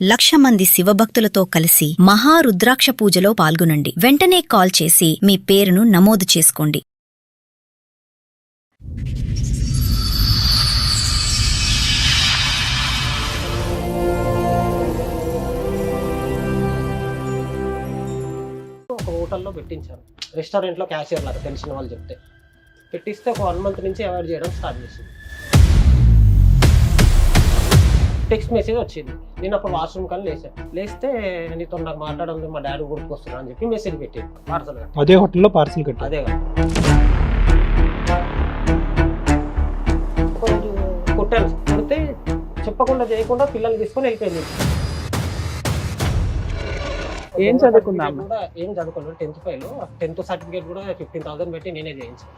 1,00,000 మంది శివభక్తులతో కలిసి మహారుద్రాక్ష పూజలో పాల్గొనండి. వెంటనే కాల్ చేసి మీ పేరును నమోదు చేసుకోండి. ఒక హోటల్లో పెట్టించాను. రెస్టారెంట్లో క్యాషియర్ లాగా తెలిసిన వాళ్ళు చెప్తే పెట్టిస్తే ఒక 1 మంత్ నుంచి అవాయిడ్ చేయడం స్టార్ట్ చేసింది. టెక్స్ట్ మెసేజ్ వచ్చింది. నేను అప్పుడు వాష్రూమ్ కానీ లేస్తే నీతో నాకు మాట్లాడడం మా డాడీ గుర్తుకొస్తున్నా అని చెప్పి మెసేజ్ పెట్టింది. పార్సల్ అదే హోటల్లో పార్సల్ కట్టి అదే కొంచెం కుట్టాను. కుడితే చెప్పకుండా చేయకుండా పిల్లల్ని తీసుకొని వెళ్ళిపోయింది. ఏం చదువుకున్నా కూడా ఏం చదువుకోలేదు. 10th fail. 10th సర్టిఫికేట్ కూడా 15,000 పెట్టి నేనే చేయించాను.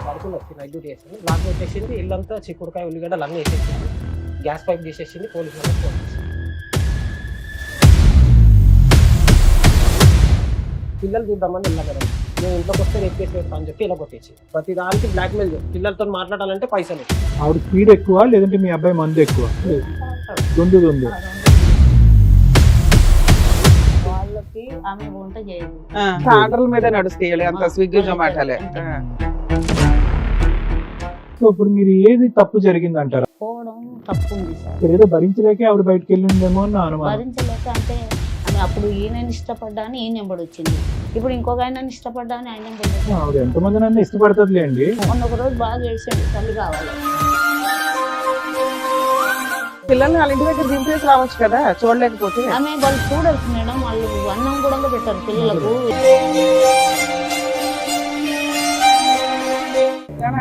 పడుకుని వచ్చి నైట్ డ్యూటీ చేసింది. లాక్ పెట్టేసింది. ఇల్లంతా చిక్కుడుకాయ ఉల్లిగడ్డలు అన్నీ వేసేసింది. గ్యాస్ పైప్ తీసేసింది. పోలీసు వాళ్ళకి ఫోన్ చేసింది. పిల్లలు చూద్దామని వెళ్ళా కదా, నేను ఇంట్లోకి వస్తే రేపు చేసి పెడతా అని చెప్పి ఇలా కొట్టేసి ప్రతి దానికి బ్లాక్ మెయిల్ పిల్లలతో మాట్లాడాలంటే పైసలు. ఆవిడ స్పీడ్ ఎక్కువ లేదంటే మీ అబ్బాయి మందు ఎక్కువ? దొందు వాళ్ళకి ఆమె వంట చేయదు. ఆర్డర్ల మీద నడుస్తాయి అంత స్విగ్గీ జొమాటోలే. సో ఇప్పుడు మీరు ఏది తప్పు జరిగింది అంటారా? పోవడం తప్పు ఉంది సార్. ఏదో భరించలేకే ఆవిడ బయటకు వెళ్ళిందేమో అని నా అనుమానం. భరించలేక అంటే ఆమె అప్పుడు ఈయనని ఇష్టపడ్డా అని ఈయన నెంబడి వచ్చింది. ఇప్పుడు ఇంకొక ఆయనని ఇష్టపడ్డా అని ఆయన నెంబడి వచ్చింది. ఆవిడ ఎంతమంది నన్ను ఇష్టపడుతుందిలేండి. మొన్న ఒక రోజు బాగా ఏడ్చాడు, తల్లి కావాలి. పిల్లల్ని వాళ్ళ ఇంటి దగ్గర దింపేసి రావచ్చు కదా చూడలేకపోతే. ఆమె వాళ్ళు చూడరు మేడం, వాళ్ళు అన్నం కూడా పెట్టారు పిల్లలకు.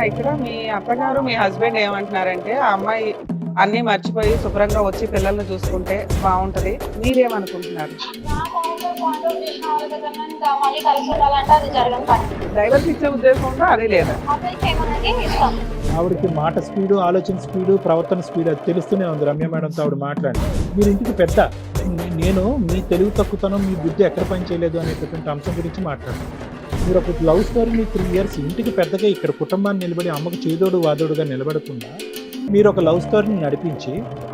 ఇక్కడ మీ అత్తగారు మీ హస్బెండ్ ఏమంటున్నారంటే ఆ అమ్మాయి అన్ని మర్చిపోయి శుభ్రంగా వచ్చి పిల్లల్ని చూసుకుంటే బాగుంటది. మీరేమనుకుంటున్నారు? డ్రైవర్కి ఇచ్చే ఉద్దేశం ఉందో అదే లేదా? ఆవిడకి మాట స్పీడు, ఆలోచన స్పీడు, ప్రవర్తన స్పీడ్ అది తెలుస్తూనే ఉంది రమ్య మేడంతో ఆవిడ మాట్లాడి. మీరు ఇంటికి పెద్ద, నేను మీ తెలివి తక్కువతనం, మీ బుద్ధి ఎక్కడ పని చేయలేదు అనేటటువంటి అంశం గురించి మాట్లాడాను. మీరు ఒక లవ్ స్టోరీని 3 years ఇంటికి పెద్దగా ఇక్కడ కుటుంబాన్ని నిలబడి అమ్మకు చేదోడు వాదోడుగా నిలబడకుండా మీరు ఒక లవ్ స్టోరీని నడిపించి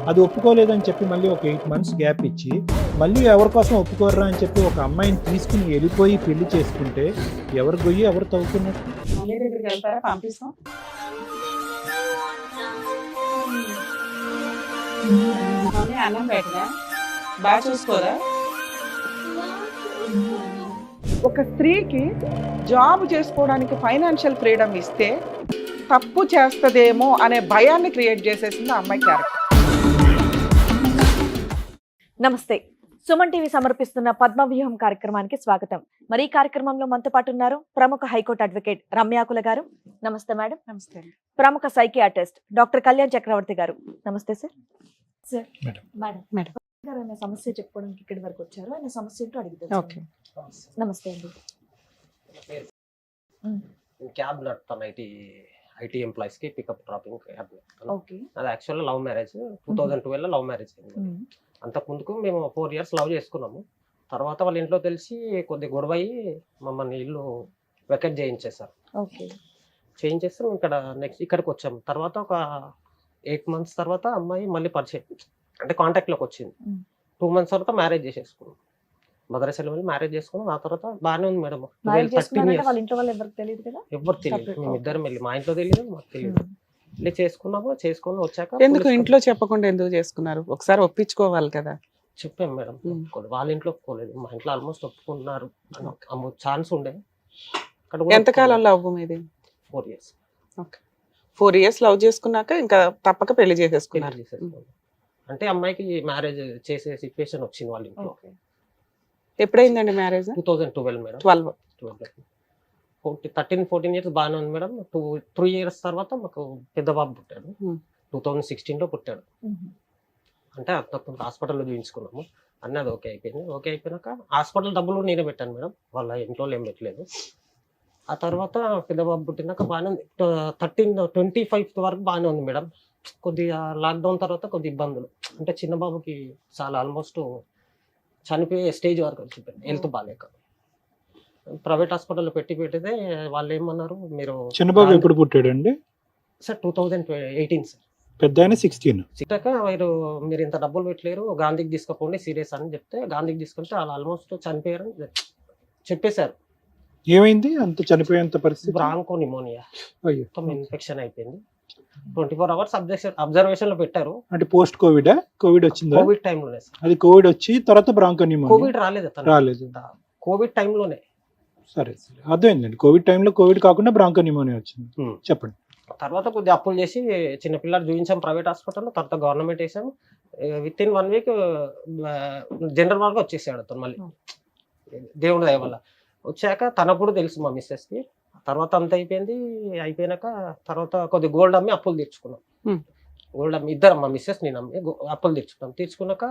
అది ఒప్పుకోలేదని చెప్పి మళ్ళీ ఒక 8 months గ్యాప్ ఇచ్చి మళ్ళీ ఎవరి కోసం ఒప్పుకోర్రా అని చెప్పి ఒక అమ్మాయిని తీసుకుని వెళ్ళిపోయి పెళ్లి చేసుకుంటే ఎవరు గొయ్యి ఎవరు తవ్వుకున్నారు? దగ్గరికి వెళ్తారా? పంపిస్తాం. అన్నం పెట్టినా బాగా చూసుకోరా? ఒక స్త్రీకి జాబ్ చేసుకోవడానికి ఫైనాన్షియల్ ఫ్రీడమ్ ఇస్తే తప్పు చేస్తదేమో అనే భయాన్ని క్రియేట్ చేసేసింది ఆ అమ్మాయి క్యారెక్టర్. నమస్తే, సుమన్ టీవీ సమర్పిస్తున్న పద్మవ్యూహం కార్యక్రమానికి స్వాగతం. మరి ఈ కార్యక్రమంలో మనతో పాటు ఉన్నారు ప్రముఖ హైకోర్టు అడ్వకేట్ రమ్యాకుల గారు. నమస్తే మేడం. నమస్తే. ప్రముఖ సైకియాట్రిస్ట్ డాక్టర్ కళ్యాణ్ చక్రవర్తి గారు. నమస్తే సార్. సార్ మేడం ఆయన సమస్య చెప్పుకోవడానికి ఇక్కడి వరకు వచ్చారు. ఆయన సమస్య ఏంటో అడిగితే. ఓకే. నమస్తే అండి. క్యాబ్ నడుపుతాను. ఐటీ ఎంప్లాయీస్ కి పికప్ డ్రాపింగ్ క్యాబ్ నడుపుతాను. ఓకే. అది యాక్చువల్గా లవ్ మ్యారేజ్. 2012 లవ్ మ్యారేజ్ అయింది. అంతకు ముందుకు మేము 4 years లవ్ చేసుకున్నాము. తర్వాత వాళ్ళ ఇంట్లో తెలిసి కొద్ది గొడవ అయ్యి మమ్మల్ని ఇల్లు వెకెట్ చేయించేసారు. ఓకే. చేయించేస్తే ఇక్కడ నెక్స్ట్ ఇక్కడికి వచ్చాము. తర్వాత ఒక 8 months తర్వాత అమ్మాయి మళ్ళీ పరిచయం అంటే కాంటాక్ట్లోకి వచ్చింది. 2 months తర్వాత మ్యారేజ్ చేసేసుకున్నాం. మదరసలో వెళ్ళి మ్యారేజ్ చేసుకున్నాం. ఆ తర్వాత బాగానే ఉంది మేడం. 13 years వాళ్ళ ఇంట్లో వాళ్ళు ఎవరికి తెలియదు కదా? ఎవరు తెలియదు. మేము ఇద్దరం వెళ్ళి, మా ఇంట్లో తెలియదు, మాకు తెలియదు. వెళ్ళి చేసుకుని వచ్చాక ఎందుకు ఇంట్లో చెప్పకుండా ఎందుకు చేసుకున్నారు? ఒకసారి ఒప్పించుకోవాలి కదా. చెప్పాం మేడం. వాళ్ళ ఇంట్లో ఒప్పుకోలేదు, మా ఇంట్లో ఆల్మోస్ట్ ఒప్పుకున్నారు. ఛాన్స్ ఉండే. ఎంతకాలం లవ్ మీది? 4 years. ఓకే. 4 years లవ్ చేసుకున్నాక ఇంకా తప్పక పెళ్లి చేసేసుకున్నారు. అంటే అమ్మాయికి మ్యారేజ్ చేసే సిచ్యువేషన్ వచ్చింది వాళ్ళ ఇంట్లో. ఎప్పుడైందండి మ్యారేజ్? 2012 మేడం. 13-14 years బాగానే ఉంది మేడం. 3 years తర్వాత మాకు పెద్ద బాబు పుట్టాడు. 2016లో పుట్టాడు. అంటే అంతకుముందు హాస్పిటల్లో చూపించుకున్నాము. అన్నీ అది ఓకే అయిపోయింది. ఓకే అయిపోయినాక హాస్పిటల్ డబ్బులు నేనే పెట్టాను మేడం, వాళ్ళ ఇంట్లో ఏం పెట్టలేదు. ఆ తర్వాత పెద్ద బాబు పుట్టినాక బాగానే ఉంది. 25th వరకు బాగానే ఉంది మేడం. కొద్దిగా లాక్డౌన్ తర్వాత కొద్ది ఇబ్బందులు, అంటే చిన్న బాబుకి చాలా ఆల్మోస్ట్ చనిపోయే స్టేజ్ వరకు వచ్చిపోయింది. హెల్త్ బాగాలేక ప్రైవేట్ హాస్పిటల్లో పెట్టితే వాళ్ళు ఏమన్నారు, మీరు చిన్నబాబు ఎప్పుడు పుట్టాడండి? Sir 2018 sir. పెద్ద ఆయన 16. సిట్టాక మీరు ఇంత డబ్బులు పెట్టలేరు, గాంధీకి తీసుకుపోండి సీరియస్ అని చెప్తే గాంధీకి తీసుకుంటే వాళ్ళు ఆల్మోస్ట్ చనిపోయారని చెప్పేశారు. ఏమైంది అంత చనిపోయేంత పరిస్థితి? బ్రాంకో నిమోనియా అయ్యో. మొత్తం ఇన్ఫెక్షన్ అయిపోయింది. 24 hours అబ్జర్వేషన్ లో పెట్టారు. అంటే పోస్ట్ కోవిడ్ వచ్చిందా? కోవిడ్ టైంలోనే సార్. అది కోవిడ్ వచ్చి తర్వాత బ్రాంకోనిమోనియా కోవిడ్ రాలేదు అతను. రాలేదు. కోవిడ్ టైంలోనే. సరే అర్థమైందండి. కోవిడ్ టైంలో కోవిడ్ కాకుండా బ్రాంకోనిమోనియా వచ్చింది. చెప్పండి. తర్వాత కొద్దిగా అప్పులు చేసి చిన్నపిల్లలు చూపించాం ప్రైవేట్ హాస్పిటల్లో, తర్వాత గవర్నమెంట్ వేసాము. విత్ ఇన్ 1 week జనరల్ వార్డ్గా వచ్చేసాడు అతను మళ్ళీ, దేవుడి దయ వల్ల. వచ్చాక తనప్పుడు తెలుసు మా మిస్సెస్కి. తర్వాత అంత అయిపోయినాక తర్వాత కొద్ది గోల్డ్ అమ్మి అప్పులు తీర్చుకున్నాం. గోల్డ్ అమ్మి ఇద్దరం, మా మిస్సెస్ నేను అమ్మి అప్పులు తీర్చుకున్నాక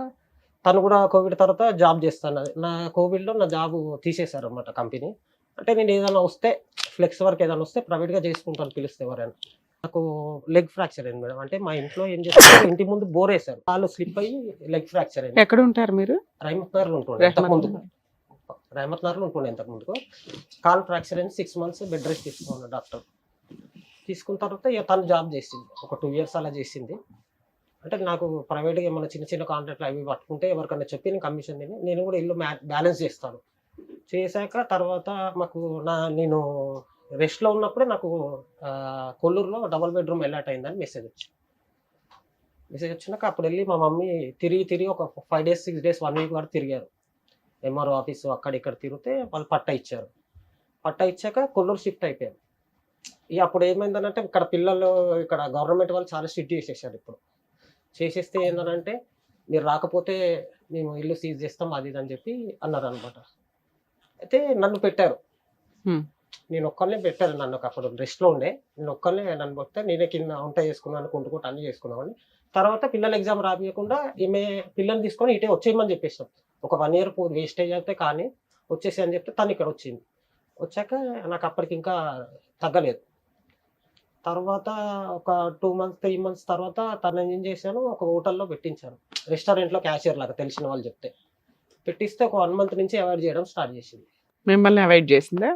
తను కూడా కోవిడ్ తర్వాత జాబ్ చేస్తాను. నా కోవిడ్లో నా జాబ్ తీసేశారు అనమాట కంపెనీ. అంటే నేను ఏదైనా వస్తే ఫ్లెక్స్ వర్క్ ఏదైనా వస్తే ప్రైవేట్గా చేసుకుంటాను పిలిస్తే ఎవరైనా. నాకు లెగ్ ఫ్రాక్చర్ అయింది మేడం. అంటే మా ఇంట్లో ఏం చేస్తారు, ఇంటి ముందు బోర్ వేశారు, కాళ్ళు స్లిప్ అయ్యి లెగ్ ఫ్రాక్చర్ అయింది. ఎక్కడ ఉంటారు మీరు? రైమత్ నగర్లో ఉంటుండే ఇంతకుముందు. రైమత్ నగర్లో ఉంటుండే ఇంతకుముందుకు. కాల్ ఫ్రాక్చర్ అయింది. 6 months బెడ్ రెస్ట్ తీసుకున్నాను డాక్టర్. తీసుకున్న తర్వాత ఇక తను జాబ్ చేసింది, ఒక 2 years అలా చేసింది. అంటే నాకు ప్రైవేట్గా ఏమైనా చిన్న చిన్న కాంట్రాక్ట్లు అవి పట్టుకుంటే ఎవరికైనా చెప్పి నేను కమిషన్ నేను కూడా ఇల్లు బ్యాలెన్స్ చేస్తాను. చేశాక తర్వాత మాకు నేను రెస్ట్లో ఉన్నప్పుడే నాకు కొల్లూరులో డబుల్ బెడ్రూమ్ అలాట్ అయిందని మెసేజ్ వచ్చినాక అప్పుడు వెళ్ళి మా మమ్మీ తిరిగి ఒక 5 days 6 days 1 week వరకు తిరిగారు. ఎంఆర్ఓ ఆఫీసు అక్కడ ఇక్కడ తిరిగితే వాళ్ళు పట్టా ఇచ్చారు. పట్టా ఇచ్చాక కొల్లూరు షిఫ్ట్ అయిపోయాను. ఇక అప్పుడు ఏమైందనంటే ఇక్కడ పిల్లలు ఇక్కడ గవర్నమెంట్ వాళ్ళు చాలా స్ట్రిక్ట్ చేసేసారు. ఇప్పుడు చేసేస్తే ఏంటంటే మీరు రాకపోతే మేము ఇల్లు సీజ్ చేస్తాం అది ఇది అని చెప్పి అన్నారు అనమాట. అయితే నన్ను పెట్టారు, నేను ఒక్కరినే పెట్టారు. నన్ను అప్పుడు రెస్ట్లో ఉండే, నేను ఒక్కరినే నన్ను పెడితే నేనే కింద వంట చేసుకున్నాను, కొంటుకుంటూ అన్నీ చేసుకున్నామని. తర్వాత పిల్లల ఎగ్జామ్ రాబియకుండా ఈమె పిల్లల్ని తీసుకొని ఇటే వచ్చేయమని చెప్పేసాం. ఒక 1 year వేస్టేజ్ అయితే కానీ వచ్చేసి అని చెప్తే తను ఇక్కడ వచ్చింది. వచ్చాక నాకు అప్పటికి ఇంకా తగ్గలేదు. తర్వాత ఒక 2 months 3 months తర్వాత తను ఏం చేశాను, ఒక హోటల్లో పెట్టించాను, రెస్టారెంట్లో క్యాషియర్ లాగా తెలిసిన వాళ్ళు చెప్తే పెట్టిస్తే ఒక 1 month నుంచి అవాయిడ్ చేయడం స్టార్ట్ చేసింది. మిమ్మల్ని అవాయిడ్ చేసిందా?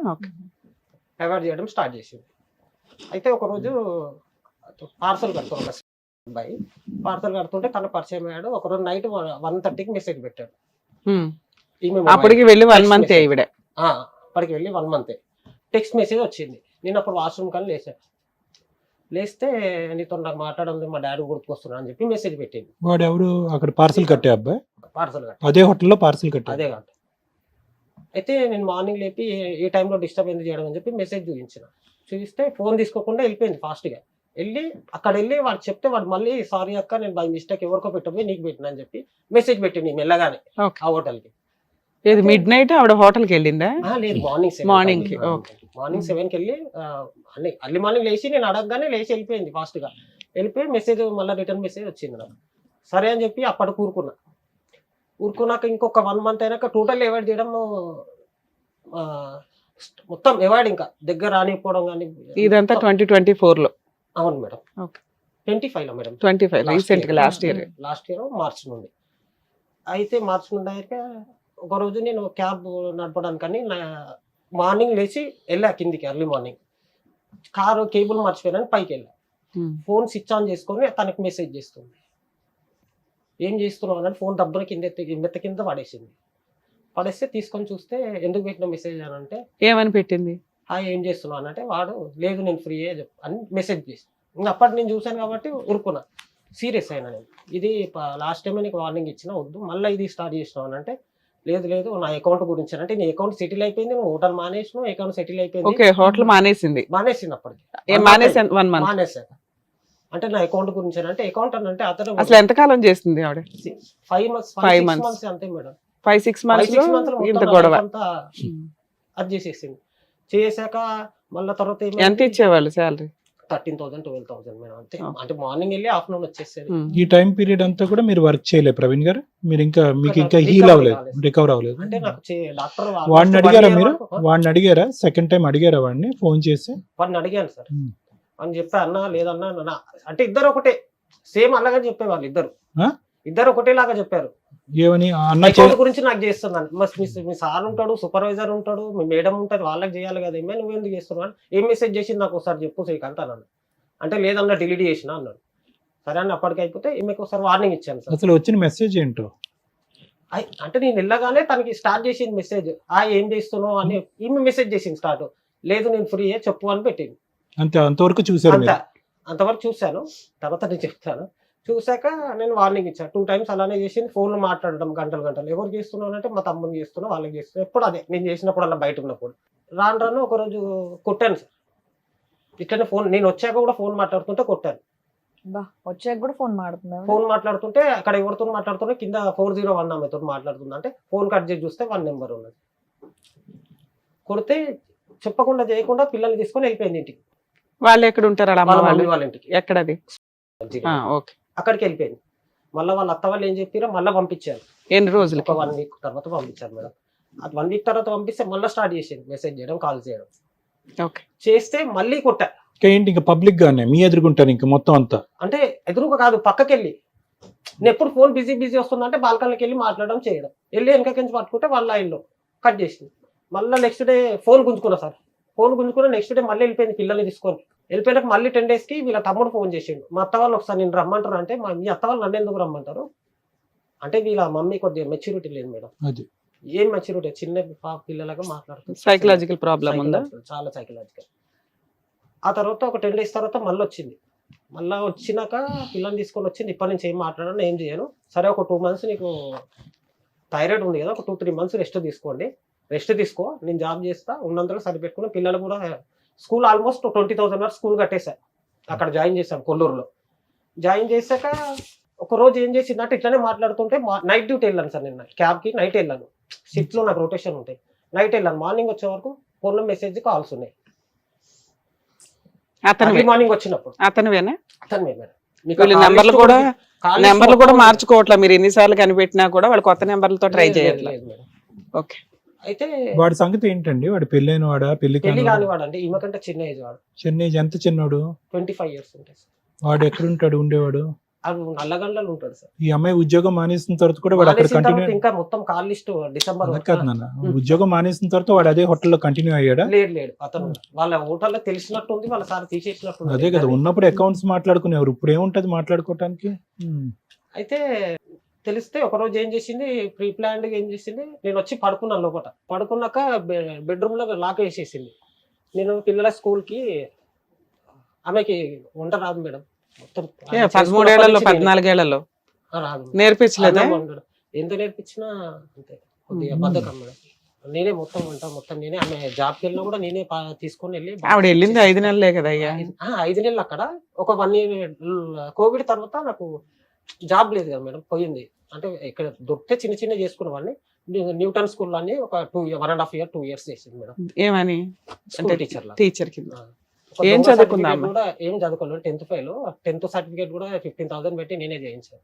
అవాయిడ్ చేయడం స్టార్ట్ చేసింది. అయితే ఒకరోజు పార్సల్ కడుతుంది, ఒక అబ్బాయి పార్సల్ కడుతుంటే తను పరిచయం అయ్యాడు. ఒకరోజు నైట్ 1:30కి మెసేజ్ పెట్టాడు. అప్పటికి వెళ్ళి 1 month ఈవిడ. అప్పటికి వెళ్ళి 1 month టెక్స్ట్ మెసేజ్ వచ్చింది. నేను అప్పుడు వాష్రూమ్ కానీ లేస్తే నీతో నాకు మాట్లాడండి, మా డాడీ గుర్తుకొస్తున్నా అని చెప్పి మెసేజ్ పెట్టింది. వాడు ఎవరు అక్కడ పార్సల్ కట్టే అబ్బాయి? పార్సల్ కట్టే అదే హోటల్లో పార్సల్ కట్టే. అదే కాదు. అయితే నేను మార్నింగ్ లేపి ఏ టైంలో డిస్టర్బ్ ఎందుకు చేయడం అని చెప్పి మెసేజ్ చూపిస్తే ఫోన్ తీసుకోకుండా వెళ్ళిపోయింది ఫాస్ట్గా. అక్కడ వెళ్ళి వాడు చెప్తే వాడు మళ్ళీ సారీ అక్క నేను బై మిస్టేక్ ఎవరికో పెట్టబోయి నీకు పెట్టిన అని చెప్పి మెసేజ్ పెట్టింది మెల్లగానే ఆ హోటల్కి. ఇది మిడ్ నైట్ ఆవిడ హోటల్కి వెళ్ళిందా? లేదు, మార్నింగ్ 7కి వెళ్ళి అర్లీ మార్నింగ్ లేచి నేను అడగగానే లేచి వెళ్ళిపోయింది ఫాస్ట్గా. వెళ్ళిపోయి మెసేజ్ మళ్ళీ రిటర్న్ మెసేజ్ వచ్చింది నాకు. సరే అని చెప్పి అప్పటికి ఊరుకున్నాక ఇంకొక 1 month అయినాక టోటల్ అవాయిడ్ చేయడం, మొత్తం అవాయిడ్, ఇంకా దగ్గర రానిపోవడం కానీ. ఇదంతా 2024లో? అవును మేడం. 25లో మేడం. 25 రీసెంట్ గా లాస్ట్ ఇయర్ మార్చ్ నుండి. అయితే మార్చ్ నుండి అయితే ఒకరోజు నేను క్యాబ్ నడపడానికని మార్నింగ్ లేచి వెళ్ళా కిందికి, ఎర్లీ మార్నింగ్ కారు కేబుల్ మర్చిపోయానని పైకి వెళ్ళా. ఫోన్ స్విచ్ ఆన్ చేసుకొని తనకి మెసేజ్ చేస్తుంది, ఏం చేస్తున్నావు అని. ఫోన్ దబ్బున మెత్త కింద పడేస్తే తీసుకొని చూస్తే ఎందుకు పెట్టిన మెసేజ్ అని అంటే ఏమని పెట్టింది, ఏం చేస్తున్నావు అని అంటే వాడు లేదు నేను ఫ్రీ అని మెసేజ్ చేసి. ఇంకా అప్పటి నేను చూశాను కాబట్టి ఊరుకున్నా, సీరియస్ అయినా నేను. ఇది లాస్ట్ టైం నీకు వార్నింగ్ ఇచ్చిన వద్దు, మళ్ళీ ఇది స్టార్ట్ చేసినావు అని అంటే లేదు నా అకౌంట్ గురించి అంటే నీ అకౌంట్ సెటిల్ అయిపోయింది, నువ్వు హోటల్ మానేసినావు, అకౌంట్ సెటిల్ అయిపోయింది. ఓకే, హోటల్ మానేసింది అప్పటికి మానేసాక అంటే నా అకౌంట్ గురించి అంటే అకౌంట్ అని అంటే అతను అసలు ఎంతకాలం చేస్తుంది ఆవిడ? 5 months అంతే మేడం. 5-6 months ఇంత గొడవ అది చేసేసింది. చేసాక మళ్ళీ తర్వాత ఎంత ఇచ్చేవాళ్ళు శాలరీ? 13,000 12,000 మేడం అంతే. అంటే మార్నింగ్ వెళ్ళి ఆఫ్టర్నూన్ వచ్చేసేది. ఈ టైం పీరియడ్ అంతా కూడా మీరు వర్క్ చేయలేదు ప్రవీణ్ గారు? మీరు మీకు ఇంకా హీల్ అవ్వలేదు, రికవర్ అవ్వలేదు? అంటే నాకు డాక్టర్ వాడిని అడిగారా మీరు? వాడిని అడిగారా? సెకండ్ టైం అడిగారా వాడిని ఫోన్ చేసి? వాడిని అడిగాను సార్ అని చెప్పా. అన్నా లేదన్నా అంటే ఇద్దరు ఒకటే సేమ్ అలాగే చెప్పేవాళ్ళు, ఇద్దరు ఒకటేలాగా చెప్పారు. ఏమని? అకౌంట్ గురించి నాకు చేస్తున్నాను, మీ సార్ ఉంటాడు, సూపర్వైజర్ ఉంటాడు, మీ మేడం ఉంటుంది, వాళ్ళకి చేయాలి కదా, ఏమే నువ్వు ఎందుకు చేస్తున్నావు, ఏం మెసేజ్ చేసింది నాకు ఒకసారి చెప్పు శ్రీకాంత్ అన్నాను. అంటే లేదన్నా డిలీట్ చేసిన అన్నాడు. సరే అని అప్పటికి అయిపోతే ఈమెకు ఒకసారి వార్నింగ్ ఇచ్చాను సార్. అసలు వచ్చిన మెసేజ్ ఏంటో? అంటే నేను వెళ్ళగానే తనకి స్టార్ట్ చేసింది మెసేజ్, ఏం చేస్తున్నావు అని ఈమె మెసేజ్ చేసింది స్టార్ట్. లేదు నేను ఫ్రీ చెప్పు అని పెట్టింది. అంతవరకు చూసారు అంత మీరు? అంతవరకు చూశాను. తర్వాత నేను చెప్తాను. చూశాక నేను వార్నింగ్ ఇచ్చాను. 2 times అలానే చేసింది. ఫోన్లో మాట్లాడడం గంటలు గంటలు. ఎవరు చేస్తున్నావు అంటే మా తమ్ముని చేస్తున్నా, వాళ్ళకి చేస్తున్నా. ఎప్పుడు అదే నేను చేసినప్పుడు అలా బయట ఉన్నప్పుడు. రాను ఒకరోజు కొట్టాను సార్. ఇట్లనే ఫోన్ నేను వచ్చాక కూడా ఫోన్ మాట్లాడుతుంటే కొట్టాను. వచ్చాక కూడా ఫోన్ మాట్లాడుతున్నా. ఫోన్ మాట్లాడుతుంటే అక్కడ ఎవరితో మాట్లాడుతున్నా కింద 401 ఆమెతో మాట్లాడుతుంది. అంటే ఫోన్ కట్ చేసి చూస్తే 1 నెంబర్ ఉన్నది. కొడితే చెప్పకుండా చేయకుండా పిల్లల్ని తీసుకొని వెళ్ళిపోయింది ఇంటికి. వాళ్ళు ఎక్కడ ఉంటారు? వాళ్ళ అమ్మ వాళ్ళ వాళ్ళు మమ్మీ వాళ్ళ ఇంటికి. ఎక్కడది? ఓకే. అక్కడికి వెళ్ళిపోయింది. మళ్ళీ వాళ్ళ అత్త వాళ్ళు ఏం చెప్పారో మళ్ళీ పంపించారు. ఎన్ని రోజులు? ఒక 1 week తర్వాత పంపించారు మేడం. అది 1 week తర్వాత పంపిస్తే మళ్ళీ స్టార్ట్ చేసింది మెసేజ్ చేయడం, కాల్ చేయడం. ఓకే. చేస్తే మళ్ళీ కొట్టా. ఏంటి ఇంకా పబ్లిక్ గానే మీ ఎదుర్కొంటారు ఇంకా మొత్తం అంతా? అంటే ఎదురుగా కాదు, పక్కకెళ్ళి. నేను ఎప్పుడు ఫోన్ బిజీ వస్తుందంటే బాల్కనీకి వెళ్ళి మాట్లాడడం చేయడం. వెళ్ళి వెనకకించి పట్టుకుంటే వాళ్ళ లైన్లో కట్ చేసింది. మళ్ళీ నెక్స్ట్ డే ఫోన్ గుంజుకున్నా సార్. ఫోన్ గుంజుకున్నా నెక్స్ట్ డే మళ్ళీ వెళ్ళిపోయింది పిల్లల్ని తీసుకొని. వెళ్ళిపోయినాక మళ్ళీ 10 daysకి వీళ్ళ తమ్ముడు ఫోన్ చేసిండు. మా అత్త వాళ్ళు ఒకసారి నేను రమ్మంటారు అంటే, మీ అత్త వాళ్ళు నన్ను ఎందుకు రమ్మంటారు అంటే, వీళ్ళ మమ్మీ కొద్దిగా మెచ్యూరిటీ లేదు మేడం. అది ఏం మెచ్యూరిటీ, చిన్న పిల్లలాగా మాట్లాడుతుంది. సైకలాజికల్ ప్రాబ్లం ఉందా? చాలా సైకలాజికల్. ఆ తర్వాత ఒక 10 days తర్వాత మళ్ళీ వచ్చింది. మళ్ళీ వచ్చినాక పిల్లల్ని తీసుకొని వచ్చింది. ఇప్పటి నుంచి ఏం మాట్లాడను, ఏం చేయను. సరే ఒక 2 months నీకు థైరాయిడ్ ఉంది కదా, ఒక 2-3 months రెస్ట్ తీసుకోండి. రెస్ట్ తీసుకో, నేను జాబ్ చేస్తా, ఉన్నంతలో సరిపెట్టుకుని పిల్లలు కూడా స్కూల్ ఆల్మోస్ట్ 20,000 వరకు స్కూల్ కట్టేశాను. అక్కడ జాయిన్ చేశాను కొల్లూరులో. జాయిన్ చేశాక ఒక రోజు ఏం చేసిందంటే ఇట్లానే మాట్లాడుతుంటే నైట్ డ్యూటీ వెళ్ళాను సార్. నేను క్యాబ్కి నైట్ వెళ్ళాను. షిఫ్ట్లో నాకు రొటేషన్ ఉంటాయి. నైట్ వెళ్ళాను. మార్నింగ్ వచ్చే వరకు ఫోన్లో మెసేజ్ కాల్స్ ఉన్నాయి. అతను మార్నింగ్ వచ్చినప్పుడు అతనువేనా? అతను మేడం. వీళ్ళు నెంబర్లు కూడా మార్చుకోవట్లా. మీరు ఎన్నిసార్లు కనిపెట్టినా కూడా వాళ్ళు కొత్త నెంబర్లతో ట్రై చేయట్లేదు. ఓకే. అయితే వాడి సంగతి ఏంటండి? వాడు పెళ్ళైన వాడా? పెళ్లి పెళ్లి కానివాడు అంటే ఈమె కంటే చిన్న ఏజ్ వాడు. చిన్న ఏజ్? ఎంత చిన్నోడు? 25 years ఉంటాయి సార్. వాడు ఎక్కడుంటాడు ఉండేవాడు? అది నల్లగండ్లలో ఉంటాడు సార్. ఈ అమ్మాయి ఉద్యోగం మానేసిన తర్వాత కూడా వాడు అక్కడ కంటిన్యూ? ఇంకా మొత్తం కాల్ లిస్ట్ డిసెంబర్ కాదు నాన్న, ఉద్యోగం మానేసిన తర్వాత వాడు అదే హోటల్లో కంటిన్యూ అయ్యాడా? లేడు. అతను వాళ్ళ హోటల్లో తెలిసినట్టు ఉంది, వాళ్ళ సార్ తీసేసినట్టు. అదే కదా, ఉన్నప్పుడు అకౌంట్స్ మాట్లాడుకునేవారు, ఇప్పుడు ఏముంటది మాట్లాడుకోవటానికి? అయితే తెలిస్తే ఒకరోజు ఏం చేసింది, ప్రీ ప్లాన్డ్ ఏం చేసింది, నేను వచ్చి పడుకున్నాను లోపల. పడుకున్నాక బెడ్రూమ్ లో లాక్ వేసేసింది. నేను పిల్లల స్కూల్కి, ఆమెకి వంట రాదు మేడం. మొత్తం 13 ఏళ్లలో 14 ఏళ్లలో రాదు. నేర్పించలేదా? ఎంత నేర్పించినా అంతే, కొద్దిగా బద్ధకం మేడం. నేనే మొత్తం వంట మొత్తం నేనే. ఆమె జాబ్కి వెళ్ళినా కూడా నేనే తీసుకొని వెళ్ళి. ఆవిడ వెళ్ళింది 5 నెలలే కదా అయ్యా? 5 నెలలు అక్కడ. ఒక 1 year కోవిడ్ తర్వాత నాకు జాబ్ లేదు కదా మేడం, పోయింది. అంటే ఇక్కడ దొరికితే చిన్న చిన్న చేసుకునేవాడిని. న్యూటన్ స్కూల్ అని ఒక 1.5 year 2 years చేసింది మేడం. ఏమని? స్కూల్ టీచర్ టీచర్ కింద. ఏం చదువుకుందాం? కూడా ఏం చదువుకోలేదు. 10th fail. 10th సర్టిఫికేట్ కూడా 15,000 పెట్టి నేనే చేయించాను.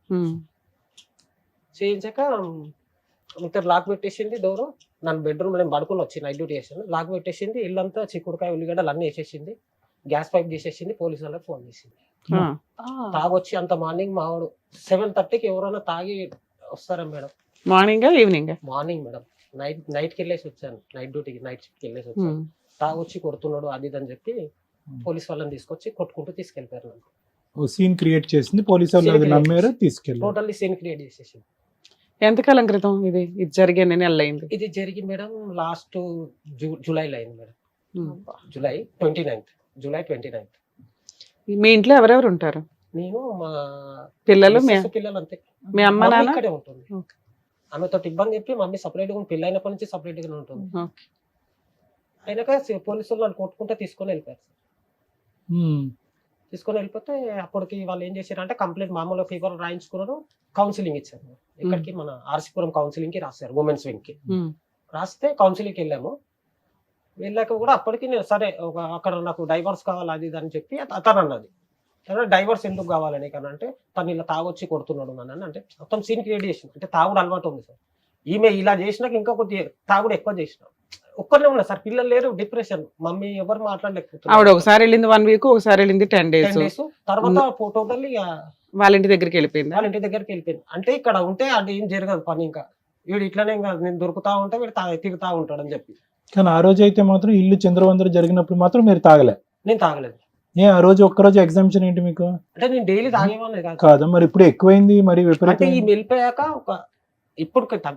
చేయించాక ఇంత లాక్ పెట్టేసింది డోరు. నన్ను బెడ్రూమ్ నేను పడుకుని వచ్చి నైట్ డ్యూటీ చేసాను. లాక్ పెట్టేసింది. ఇల్లంతా చిక్కుడుకాయ ఉల్లిగడ్డలు అన్నీ వేసేసింది. గ్యాస్ పైప్ చేసేసింది. పోలీసు వాళ్ళకి ఫోన్ చేసింది. తాగొచ్చి అంత మార్నింగ్ మావాడు 7:30కి ఎవరైనా తాగి వస్తారా madam? Morning evening? Morning madam. నైట్కి వెళ్ళేసి వచ్చాను. నైట్ డ్యూటీకి నైట్ షిఫ్ట్కి వెళ్ళేసి వచ్చాను. తాగొచ్చి కొడుతున్నాడు అది అని చెప్పి పోలీస్ వాళ్ళని తీసుకొచ్చి కొట్టుకుంటూ తీసుకెళ్ళిపోయారు. సీన్ క్రియేట్ చేసింది పోలీసు వాళ్ళు, నమ్మారు, తీసుకెళ్ళి టోటల్లీ సీన్ క్రియేట్ చేసేసింది. ఎంతకాలం క్రితం ఇది జరిగే నెల అయింది? ఇది జరిగి మేడం లాస్ట్ జూలైలో అయింది మేడం. July 29th. మీ ఇంట్లో ఎవరెవరు ఉంటారు? నేను, మా పిల్లలు, పిల్లలు అంతే. మీ అమ్మ నాన్న ఇక్కడే ఉంటుంది. ఆమెతో ఇబ్బంది చెప్పి మమ్మీ సపరేట్ గా, పెళ్ళి అయినప్పటి నుంచి సపరేట్ గానే ఉంటుంది. అయినాక పోలీసులు వాళ్ళు కొట్టుకుంటే తీసుకొని వెళ్ళిపోయారు. తీసుకొని వెళ్ళిపోతే అప్పటికి వాళ్ళు ఏం చేశారు అంటే కంప్లీట్ మామూలు ఫీవర్ రాయించుకున్నారు. కౌన్సిలింగ్ ఇచ్చారు. ఇక్కడికి మన ఆర్సీపురం కౌన్సిలింగ్ కి రాశారు, ఉమెన్స్ వింగ్ కి రాస్తే కౌన్సిలింగ్కి వెళ్ళాము. వెళ్ళాక కూడా అప్పటికి నేను సరే అక్కడ నాకు డైవర్స్ కావాలి అది ఇది అని చెప్పి అతను అన్నది. డైవర్స్ ఎందుకు కావాలని అంటే తను ఇలా తాగొచ్చి కొడుతున్నాడు నన్ను అంటే మొత్తం సీన్ క్రియేట్ చేసిన. అంటే తాగుడు అలవాటు ఉంది సార్. ఈమె ఇలా చేసినాక ఇంకా కొద్దిగా తాగుడు ఎక్కువ చేసిన. ఒక్కనే ఉన్నా సార్, పిల్లలు లేరు, డిప్రెషన్, మమ్మీ ఎవరు మాట్లాడలేకపోతున్నారు. ఆవిడ ఒకసారి వెళ్ళింది 1 week, ఒకసారి వెళ్ళింది 10 days. తర్వాత టోటల్లీ వాళ్ళ ఇంటి దగ్గరికి వెళ్ళిపోయింది. అంటే ఇక్కడ ఉంటే అది ఏం జరగదు పని. ఇంకా వీడు ఇట్లానే ఇంకా నేను దొరుకుతా ఉంటే వీడు తిరుగుతా ఉంటాడు అని చెప్పి. కానీ ఆ రోజు అయితే మాత్రం ఇల్లు చంద్రవందరు జరిగినప్పుడు మాత్రం మీరు తాగలే? నేను తాగలేదు. ఆ రోజు ఒక్కరోజు ఎగ్జామ్షన్ ఏంటి మీకు? అంటే నేను డైలీ తాగేవాళ్ళే కాదు. కాదా మరి ఇప్పుడు ఎక్కువైంది మరి అంటే విపరీతం. ఈ వెళ్ళిపోయాక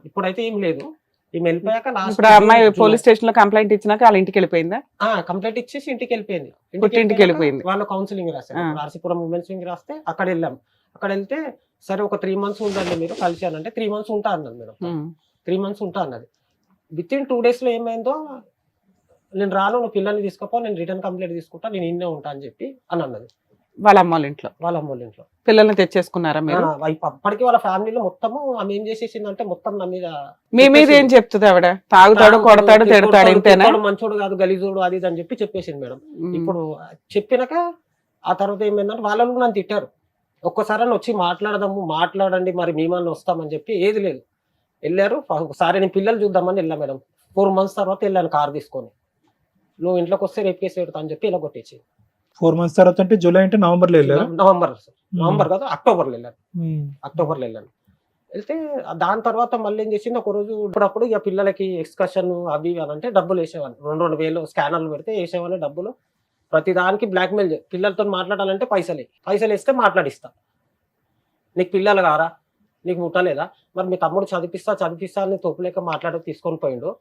ఇప్పుడైతే ఏం లేదు. ఈ వెళ్ళిపోయాక ఇప్పుడు ఆ అమ్మాయి పోలీస్ స్టేషన్ లో కంప్లైంట్ ఇచ్చినాక వాళ్ళ ఇంటికి వెళ్ళిపోయిందా? కంప్లైంట్ ఇచ్చేసి ఇంటికి వెళ్ళిపోయింది. పుట్టింటికి వెళ్ళిపోయింది. వాళ్ళు కౌన్సిలింగ్ రాశారు, రాసిపురం ఉమెన్స్ వింగ్ రాస్తే అక్కడ వెళ్ళాం. అక్కడ వెళ్తే సరే ఒక 3 months ఉండండి మీరు కలిసానంటే 3 months ఉంటా అన్నది మేడం. 3 months ఉంటా అన్నది. విత్ ఇన్ 2 days లో ఏమైందో, నేను రాను, నువ్వు పిల్లల్ని తీసుకోపో, నేను రిటర్న్ కంప్లైంట్ తీసుకుంటా, నేను ఇన్నే ఉంటా అని చెప్పి అని అన్నది. వాళ్ళ అమ్మ వాళ్ళ ఇంట్లో వాళ్ళ అమ్మ వాళ్ళ ఇంట్లో పిల్లల్ని తెచ్చేసుకున్నారా మీరు? అప్పటికి వాళ్ళ ఫ్యామిలీలో మొత్తము ఆమె ఏం చేసేసిందంటే మొత్తం నా మీద మీ మీద ఏం చెప్తుంది ఆవిడ? తాగుతాడు, కొడతాడు, తిడతాడు, ఇంతేనా? మంచోడు కాదు, గలీజోడు, అది ఇది అని చెప్పి చెప్పేసింది మేడం. ఇప్పుడు చెప్పినాక ఆ తర్వాత ఏమైందంటే వాళ్ళు నన్ను తిట్టారు. ఒక్కసారి వచ్చి మాట్లాడండి, మరి మేమన్నా వస్తామని చెప్పి ఏది లేదు. వెళ్ళారు. ఒకసారి నేను పిల్లలు చూద్దామని వెళ్ళా మేడం. 4 months తర్వాత వెళ్ళాను కార్ తీసుకొని. నువ్వు ఇంట్లోకి వస్తే రేపు కేసు పెడతా అని చెప్పి ఇలా కొట్టేసి. 4 months తర్వాత అంటే జూలై అంటే నవంబర్లో వెళ్ళారు. నవంబర్ కాదు, అక్టోబర్లో వెళ్ళాను. అక్టోబర్లో వెళ్ళాను. వెళ్తే దాని తర్వాత మళ్ళీ ఏం చేసింది, ఒక రోజు ఇప్పుడప్పుడు ఇక పిల్లలకి ఎక్స్కర్షన్ అవి అని అంటే డబ్బులు వేసేవాళ్ళు. 2,000 స్కానర్లు పెడితే వేసేవాళ్ళు డబ్బులు. ప్రతి దానికి బ్లాక్మెయిల్. పిల్లలతో మాట్లాడాలంటే పైసలు వేస్తే మాట్లాడిస్తా. నీకు పిల్లలు కారా, నీకు ముట్టలేదా, మరి మీ తమ్ముడు చదివిస్తా అని తోపులేక తీసుకొని పోయిండు.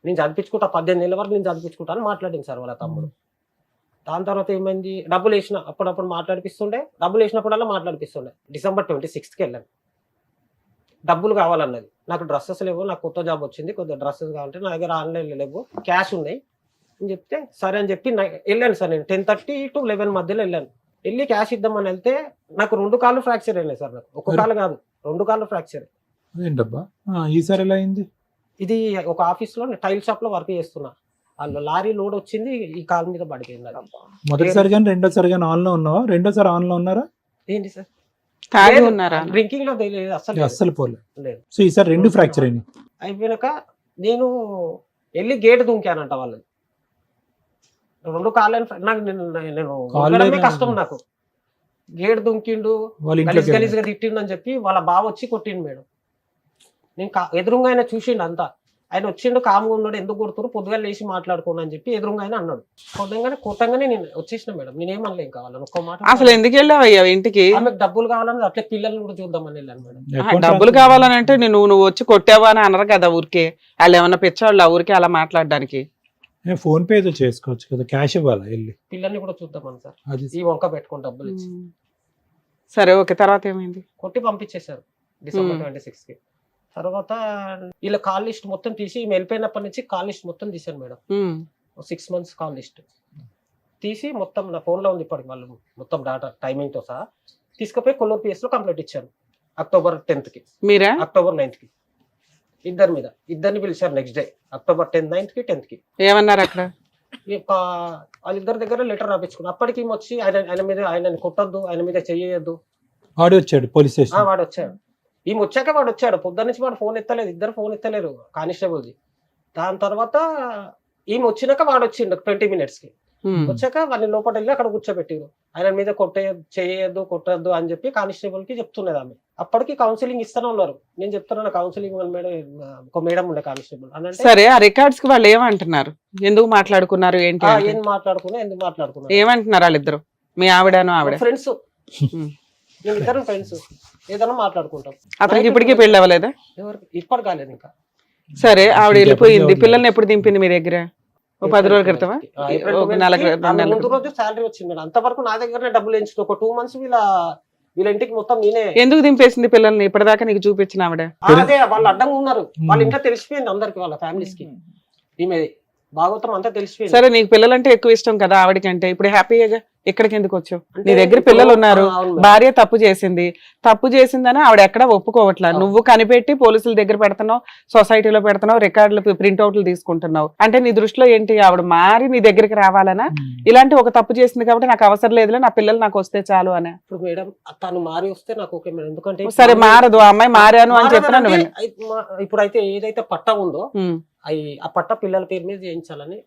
నేను చదివించుకుంటా, 18 ఏళ్ళ వరకు నేను చదివించుకుంటా అని మాట్లాడింది సార్ వాళ్ళ తమ్ముడు. దాని తర్వాత ఏమైంది, డబ్బులు వేసిన అప్పుడప్పుడు మాట్లాడిపిస్తుండే, డబ్బులు వేసినప్పుడల్లా మాట్లాడిపిస్తుండే. December 26th వెళ్ళాను. డబ్బులు కావాలన్నది. నాకు డ్రెస్సెస్ లేవు, నాకు కొత్త జాబ్ వచ్చింది, కొద్దిగా డ్రెస్సెస్ కావాలంటే నా దగ్గర ఆన్లైన్ లేవు, క్యాష్ ఉన్నాయి అని చెప్తే సరే అని చెప్పి వెళ్ళాను సార్. నేను 10:30 to 11 మధ్యలో వెళ్ళాను. వెళ్ళి క్యాష్ ఇద్దామని వెళ్తే నాకు 2 కాళ్ళు ఫ్రాక్చర్ అయినాయి సార్. నాకు ఒక కాలు కాదు, 2 కాళ్ళు ఫ్రాక్చర్. ఏంటబ్బా ఈసారి ఎలా అయింది? ఇది ఒక ఆఫీస్ లో టైల్ షాప్ లో వర్క్ చేస్తున్నా. వాళ్ళు లారీ లోడ్ వచ్చింది, ఈ కాలు మీద పడిపోయింది. మొదటిసారి కానీ రెండోసారి కానీ ఆన్ లో ఉన్నావా? రెండోసారి ఆన్ లో ఉన్నారా? ఏంటి సార్, తాగి ఉన్నారా? డ్రింకింగ్ లో అస్సలు పోలేదు. లేదు. సో ఈసారి 2 ఫ్రాక్చర్ అయినాయి. అయిపోయినాక నేను వెళ్ళి గేట్ దుంకానంట వాళ్ళది. 2 కాళ్ళు నాకు నేను కష్టం. నాకు గేట్ దుంకిండు, గలీజ్గా తిట్టిండు అని చెప్పి వాళ్ళ బావ వచ్చి కొట్టిండు మేడం. నేను ఎదురుగా ఆయన చూసిండు అంతా. ఆయన వచ్చిండు, కామ్గా ఉన్నాడు, ఎందుకు కొడుతున్నారు, పొద్దుగా లేచి మాట్లాడుకోండి అని చెప్పి ఎదురుగా ఆయన అన్నాడు. కొట్టంగానే నేను వచ్చేసిన మేడం. నేనేమనలే ఇంకా వాళ్ళని ఒక్క మాట. అసలు ఎందుకు వెళ్ళావయ్యా ఇంటికి? ఆమెకు డబ్బులు కావాలని, అట్లే పిల్లల్ని కూడా చూద్దామని వెళ్ళాను మేడం. డబ్బులు కావాలని అంటే నువ్వు వచ్చి కొట్టావా అని అనరు కదా ఊరికే. వాళ్ళు ఏమన్నా పెంచాళ్ళు ఆ ఊరికే అలా మాట్లాడడానికి? ఫోన్ పే ఏదో చేసుకోవచ్చు కదా, క్యాష్ ఇవ్వాలా వెళ్ళి? పిల్లల్ని కూడా చూద్దామని సార్, ఈ వంక పెట్టుకుని డబ్బులు ఇచ్చి. సరే ఓకే, తర్వాత ఏమైంది? కొట్టి పంపించేశారు December 26th. తర్వాత వీళ్ళ కాల్ లిస్ట్ మొత్తం తీసి వెళ్ళిపోయినప్పటి నుంచి కాల్ లిస్ట్ మొత్తం తీశాను మేడం. 6 months కాల్ లిస్ట్ తీసి మొత్తం నా ఫోన్ లో ఉంది ఇప్పటికి. వాళ్ళు మొత్తం డాటా టైమింగ్ తో సహా తీసుకుపోయి కొల్లూరు PS లో కంప్లైంట్ ఇచ్చాను. October 10th మీరా? October 9th ఇద్దరిని పిలిచారు. Next day October 10th, 9th, 10th ఏమన్నారు అక్కడ? వాళ్ళిద్దరి దగ్గర లెటర్ రాపించుకున్నాను. అప్పటికి వచ్చి ఆయన మీద, ఆయనని కొట్టద్దు, ఆయన మీద చెయ్యొద్దు. వాడు వచ్చాడు పోలీస్ స్టేషన్. వాడు వచ్చాడు. ఈమె వచ్చాక వాడు వచ్చాడు. పొద్దున్న నుంచి వాడు ఫోన్ ఎత్తలేదు, ఇద్దరు ఫోన్ ఎత్తలేరు కానిస్టేబుల్ది. దాని తర్వాత ఈమె వచ్చినాక వాడు వచ్చిండు 20 minutes వచ్చాక వాళ్ళని లోపల వెళ్ళి అక్కడ కూర్చోబెట్టిరు. ఆయన మీద చేయొద్దు, కొట్టద్దు అని చెప్పి కానిస్టేబుల్ కి చెప్తున్నది ఆమె. అప్పటికి కౌన్సిలింగ్ ఇస్తూనే ఉన్నారు. నేను చెప్తున్నాను కౌన్సిలింగ్ మేడం, ఒక మేడం ఉండే కానిస్టేబుల్ అని. సరే, ఆ రికార్డ్స్ కి వాళ్ళు ఏమంటున్నారు? ఎందుకు మాట్లాడుకున్నారు ఏంటి? ఎందుకు మాట్లాడుకున్నారు ఏమంటున్నారు వాళ్ళిద్దరు? మీ ఆవిడను ఆవిడ ఫ్రెండ్స్, మేమిద్దరం ఫ్రెండ్స్, ఏదైనా మాట్లాడుకుంటాం. అతనికి ఇప్పటికీ పెళ్లి అవ్వలేదా? ఇప్పటి కాలేదు ఇంకా. సరే, ఆవిడ వెళ్ళిపోయింది. పిల్లల్ని ఎప్పుడు దింపింది మీ దగ్గర? 10 రోజుల క్రితమా? ముందు రోజు శాలరీ వచ్చింది మేడం. అంతవరకు నా దగ్గర డబ్బులు ఎంచుకో. ఒక 2 months వీళ్ళ ఇంటికి మొత్తం నేనే. ఎందుకు దింపేసింది పిల్లల్ని ఇప్పటిదాకా నీకు చూపించిన ఆవిడ? అదే వాళ్ళు అడ్డంగా ఉన్నారు. వాళ్ళ ఇంట్లో తెలిసిపోయింది అందరికి, వాళ్ళ ఫ్యామిలీస్ కి ఈమె భాగవతం అంతా తెలిసిపోయింది. సరే, నీకు పిల్లలంటే ఎక్కువ ఇష్టం కదా ఆవిడకంటే. ఇప్పుడు హ్యాపీగా ఇక్కడికి ఎందుకు వచ్చావు? నీ దగ్గర పిల్లలు ఉన్నారు, భార్య తప్పు చేసిందని ఆవిడ ఎక్కడ ఒప్పుకోవట్లా. నువ్వు కనిపెట్టి పోలీసుల దగ్గర పెడుతున్నావు, సొసైటీలో పెడుతున్నావు, రికార్డులు ప్రింట్అవుట్లు తీసుకుంటున్నావు. అంటే నీ దృష్టిలో ఏంటి? ఆవిడ మారి నీ దగ్గరికి రావాలనా? ఇలాంటి ఒక తప్పు చేసింది కాబట్టి నాకు అవసరం లేదులే, నా పిల్లలు నాకు వస్తే చాలు అని? ఇప్పుడు మేడం తను మారి వస్తే నాకు ఓకే మేడం. ఎందుకంటే సరే, మారదు ఆ అమ్మాయి, మారాను అని చెప్పినా నువ్వు. ఇప్పుడైతే ఏదైతే పట్టా ఉందో ఆ పట్ట పిల్లల పేరు మీద చేయించాలని.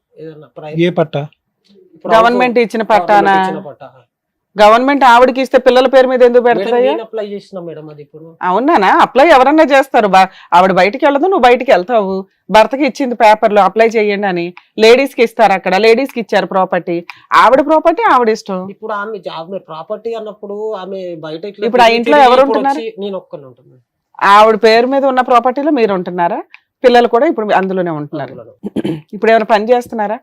ఏ పట్ట? గవర్నమెంట్ ఇచ్చిన పట్టానా? గవర్నమెంట్ ఆవిడకి ఇస్తే పిల్లల పేరు మీద ఎందుకు పెడతాయా? అప్లై చేసిన మేడం అది ఇప్పుడు. అవునానా? అప్లై ఎవరన్నా చేస్తారు. ఆవిడ బయటికి వెళ్ళదు, నువ్వు బయటికి వెళ్తావు. భర్తకి ఇచ్చింది పేపర్లు అప్లై చేయండి అని, లేడీస్ కి ఇస్తారు. అక్కడ లేడీస్ కి ఇచ్చారు ప్రాపర్టీ. ఆవిడ ప్రాపర్టీ ఆవిడ ఇష్టం. ఇప్పుడు ఆమె ప్రాపర్టీ అన్నప్పుడు ఆమె బయట ఇప్పుడు ఆ ఇంట్లో ఎవరు ఉంటున్నారు? నేను ఒక్కనే ఉంటున్నాను. ఆవిడ పేరు మీద ఉన్న ప్రాపర్టీలో మీరు ఉంటున్నారా? పిల్లలు కూడా ఇప్పుడు అందులోనే ఉంటున్నారు. ఇప్పుడు ఏమైనా పని చేస్తున్నారా?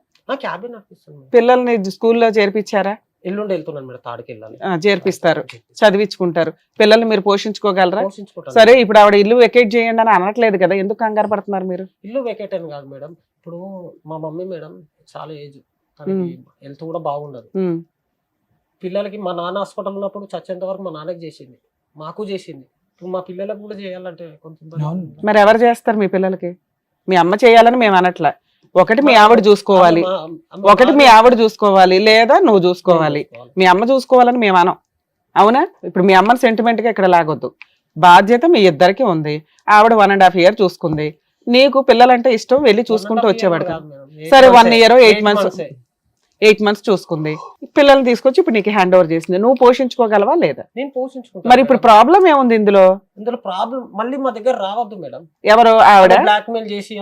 Cabin officer. పిల్లల్ని స్కూల్లో చేర్పించారా? ఎల్లుండి వెళ్తున్నాను మేడం, తాడికి వెళ్ళాలి. చేర్పిస్తారు, చదివించుకుంటారు. పిల్లల్ని మీరు పోషించుకోగలరా? పోషించుకుంటాను. సరే, ఇప్పుడు ఆవిడ ఇల్లు వెకేట్ చేయండి అని అనట్లేదు కదా, ఎందుకు కంగారు పడుతున్నారు మీరు? ఇల్లు వెకేట్ అని కాదు మేడం, ఇప్పుడు మా మమ్మీ మేడం చాలా ఏజ్, హెల్త్ కూడా బాగుండదు. పిల్లలకి మా నాన్న హాస్పిటల్ ఉన్నప్పుడు చచ్చేంత వరకు మా నాన్నకి చేసింది, మాకు చేసింది. ఇప్పుడు మా పిల్లలకు కూడా చేయాలంటే కొంచెం. మరి ఎవరు చేస్తారు మీ పిల్లలకి? మీ అమ్మ చేయాలని మేము అనట్లా. ఒకటి మీ ఆవిడ చూసుకోవాలి, ఒకటి మీ ఆవిడ చూసుకోవాలి, లేదా నువ్వు చూసుకోవాలి. మీ అమ్మ చూసుకోవాలని మేము అనం, అవునా? ఇప్పుడు మీ అమ్మని సెంటిమెంట్ గా ఇక్కడ లాగొద్దు. బాధ్యత మీ ఇద్దరికి ఉంది. ఆవిడ 1.5 year చూసుకుంది. నీకు పిల్లలంటే ఇష్టం, వెళ్ళి చూసుకుంటూ వచ్చేవాడు. సరే, 1 year 8 months చూసుకుంది. పిల్లల్ని తీసుకొచ్చి ఇప్పుడు నీకు హ్యాండ్ ఓవర్ చేసింది. నువ్వు పోషించుకోగలవా లేదా? నేను పోషించుకుంటాను. మరి ఇప్పుడు ప్రాబ్లం ఏముంది ఇందులో? ప్రాబ్లం మళ్ళీ మా దగ్గర రావద్దు మేడం. ఎవరు? ఆవిడ బ్లాక్ మెయిల్ చేసి,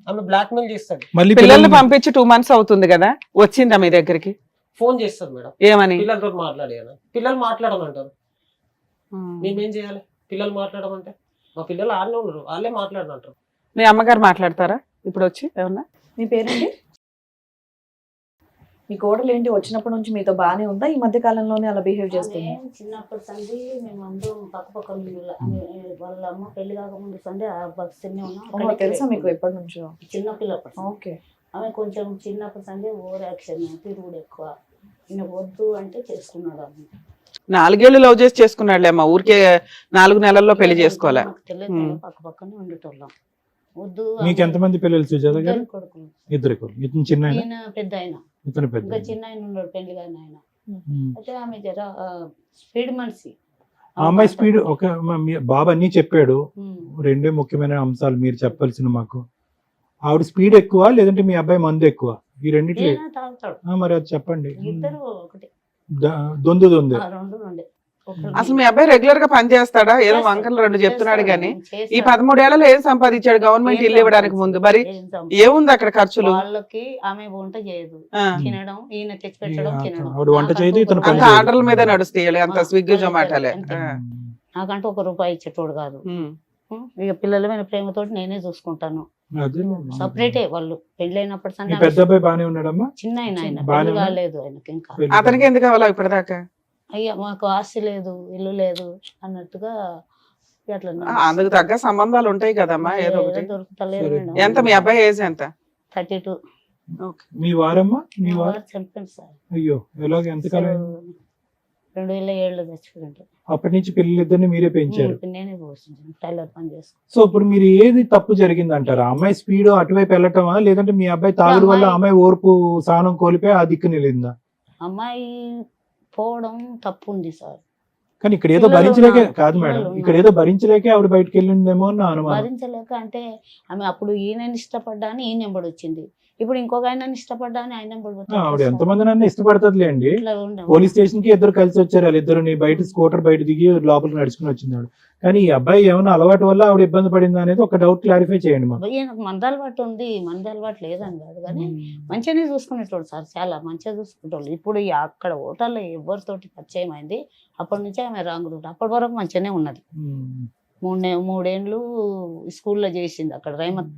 ఆమె బ్లాక్ మెయిల్ చేస్తాడు. పిల్లల్ని పంపించి 2 months అవుతుంది కదా, వచ్చిందా మీ దగ్గరికి? ఫోన్ చేస్తారు మేడం. ఏమని? పిల్లలతో మాట్లాడాను. పిల్లలు మాట్లాడమంటారు. మేమేం చేయాలి? పిల్లలు మాట్లాడమంటే మా పిల్లలు ఆడనే ఉన్నారు, వాళ్ళే మాట్లాడమంటారు. మీ అమ్మగారు మాట్లాడతారా ఇప్పుడు వచ్చి ఏమన్నా? మీ పేరండి? మీ కోడలు ఏంటి వచ్చినప్పటి నుంచి మీతో బానే ఉందా? ఈ మధ్య కాలంలోనే అలా బిహేవ్ చేస్తుంది? చిన్నప్పటి సంది మేము అందరం పక్క వాళ్ళ అమ్మ పెళ్లి కాకముందు సంది ఆ బస్సునే ఉన్నాం. తెలుసా మీకు ఎప్పటి నుంచో? చిన్నపిల్లప్పటి. ఓకే. ఆమె కొంచెం చిన్నప్పటి సంది ఓవర్ యాక్షన్, తిరుగుడు ఎక్కువ. ఈయన వద్దు అంటే చేసుకున్నాడు. ఆమె 4 years లవ్ చేసి చేసుకున్నాడులే అమ్మ, ఊరికే 4 నెలల్లో పెళ్లి చేసుకోవాలా? తెలియదు, పక్క పక్కనే ఉండేటోళ్ళం. వద్దు. మీకు ఎంతమంది పిల్లలు సుజాత గారు? కొడుకులు. 2 కొడుకులు. ఇతను చిన్న ఆయన? ఈయన పెద్ద ఆయన. ఇతను పెద్ద. ఇంకా చిన్న ఆయన ఉన్నాడు, పెళ్లి కానీ ఆయన. అయితే ఆమె జర స్పీడ్ మనిషి. ఆ అమ్మాయి స్పీడ్. ఒక బాబు అన్ని చెప్పాడు. 2 ముఖ్యమైన అంశాలు మీరు చెప్పాల్సిన మాకు. ఆవిడ స్పీడ్ ఎక్కువ, లేదంటే మీ అబ్బాయి మందు ఎక్కువ? ఈ రెండిట్లో తాగుతాడు. మరి అది చెప్పండి. ఇద్దరు ఒకటి. దొందు దొందే. రెండు. అసలు మీ అబ్బాయి రెగ్యులర్ గా పని చేస్తాడా? ఏదో వంకలు 2 చెప్తున్నాడు గానీ ఈ 13 ఏళ్లలో ఏం సంపాదించాడు గవర్నమెంట్ ఇల్లు ఇవ్వడానికి ముందు? మరి ఏముంది అక్కడ ఖర్చులు? వాళ్ళకి ఆమె వంట చేయదు, తినడం, ఈయన తెచ్చి పెట్టడం, తినడం. వంట చేయదు, ఇతను అంత ఆర్డర్ల మీద నడుస్తాయి, అంత స్విగ్గీ జొమాటోలే. నాకంటే 1 రూపాయి ఇచ్చేటోడు కాదు. ఇక పిల్లల మీద ప్రేమతోటి నేనే చూసుకుంటాను. సపరేటే వాళ్ళు. పెళ్ళైనప్పటి సంది పెద్ద అబ్బాయి బానే ఉన్నాడమ్మా? చిన్న ఆయన పెళ్లి కాలేదు ఆయనకి ఇంకా. అతనికి ఎందుకు కావాలా ఇప్పటిదాకా? అయ్యా మాకు ఆస్తి లేదు, ఇల్లు లేదు అన్నట్టుగా అట్లా అందుకు తగ్గ సంబంధాలు ఉంటాయి కదమ్మా, ఏదో ఒకటి. దొరుకుతలేదు మేడం. ఎంత మీ అబ్బాయి ఏజ్ ఎంత? 32. మీ వారమ్మా? మీ వారు చనిపోయింది సార్. అయ్యో, ఎలాగ? ఎంతకాలం? 2007లో చచ్చిపోయింది. అప్పటి నుంచి పిల్లలిద్దరిని మీరే పెంచారు? నేనే పోషించాను, టైలర్ పని చేసుకున్నాను. సో ఇప్పుడు మీరు ఏది తప్పు జరిగింది అంటారు? అమ్మాయి స్పీడ్ అటువైపు వెళ్ళటమా, లేదంటే మీ అబ్బాయి తాగుడు వల్ల అమ్మాయి ఓర్పు సహనం కోల్పోయి ఆ దిక్కు నిలిందా? అమ్మాయి పోవడం తప్పు ఉంది సార్. కానీ ఇక్కడ ఏదో భరించలేకే కాదు మేడం, ఇక్కడ ఏదో భరించలేకే ఆవిడ బయటకు వెళ్ళిందేమో అని నా అనుమానం. భరించలేక అంటే ఆమె అప్పుడు ఈయనని ఇష్టపడ్డా అని ఈయన ఎంబడి వచ్చింది, ఇప్పుడు ఇంకొక ఆయనని ఇష్టపడ్డా అని ఆయన ఎంబడి. ఆవిడ ఎంతమంది నన్ను ఇష్టపడుతుందిలేండి. పోలీస్ స్టేషన్ కి ఇద్దరు కలిసి వచ్చారు, వాళ్ళిద్దరు బయట స్కూటర్ బయట దిగి లోపలికి నడుచుకుని వచ్చింది ఆవిడ. కానీ ఈ అబ్బాయి ఏమైనా అలవాటు వల్ల ఆవిడ ఇబ్బంది పడిందా అనేది ఒక డౌట్ క్లారిఫై చేయండి మాకు. ఈయనకు మంద అలవాటు ఉంది, మంద అలవాటు లేదని కాదు, కానీ మంచిగానే చూసుకునేటోడు సార్, చాలా మంచిగా చూసుకునేటోళ్ళు. ఇప్పుడు అక్కడ హోటల్లో ఎవరితోటి పరిచయం అయింది, అప్పటి నుంచి ఆమె రాంగుడు. అప్పటి వరకు మంచిగానే ఉన్నది. 3 ఏళ్ళు స్కూల్లో చేసింది అక్కడ రైమత్.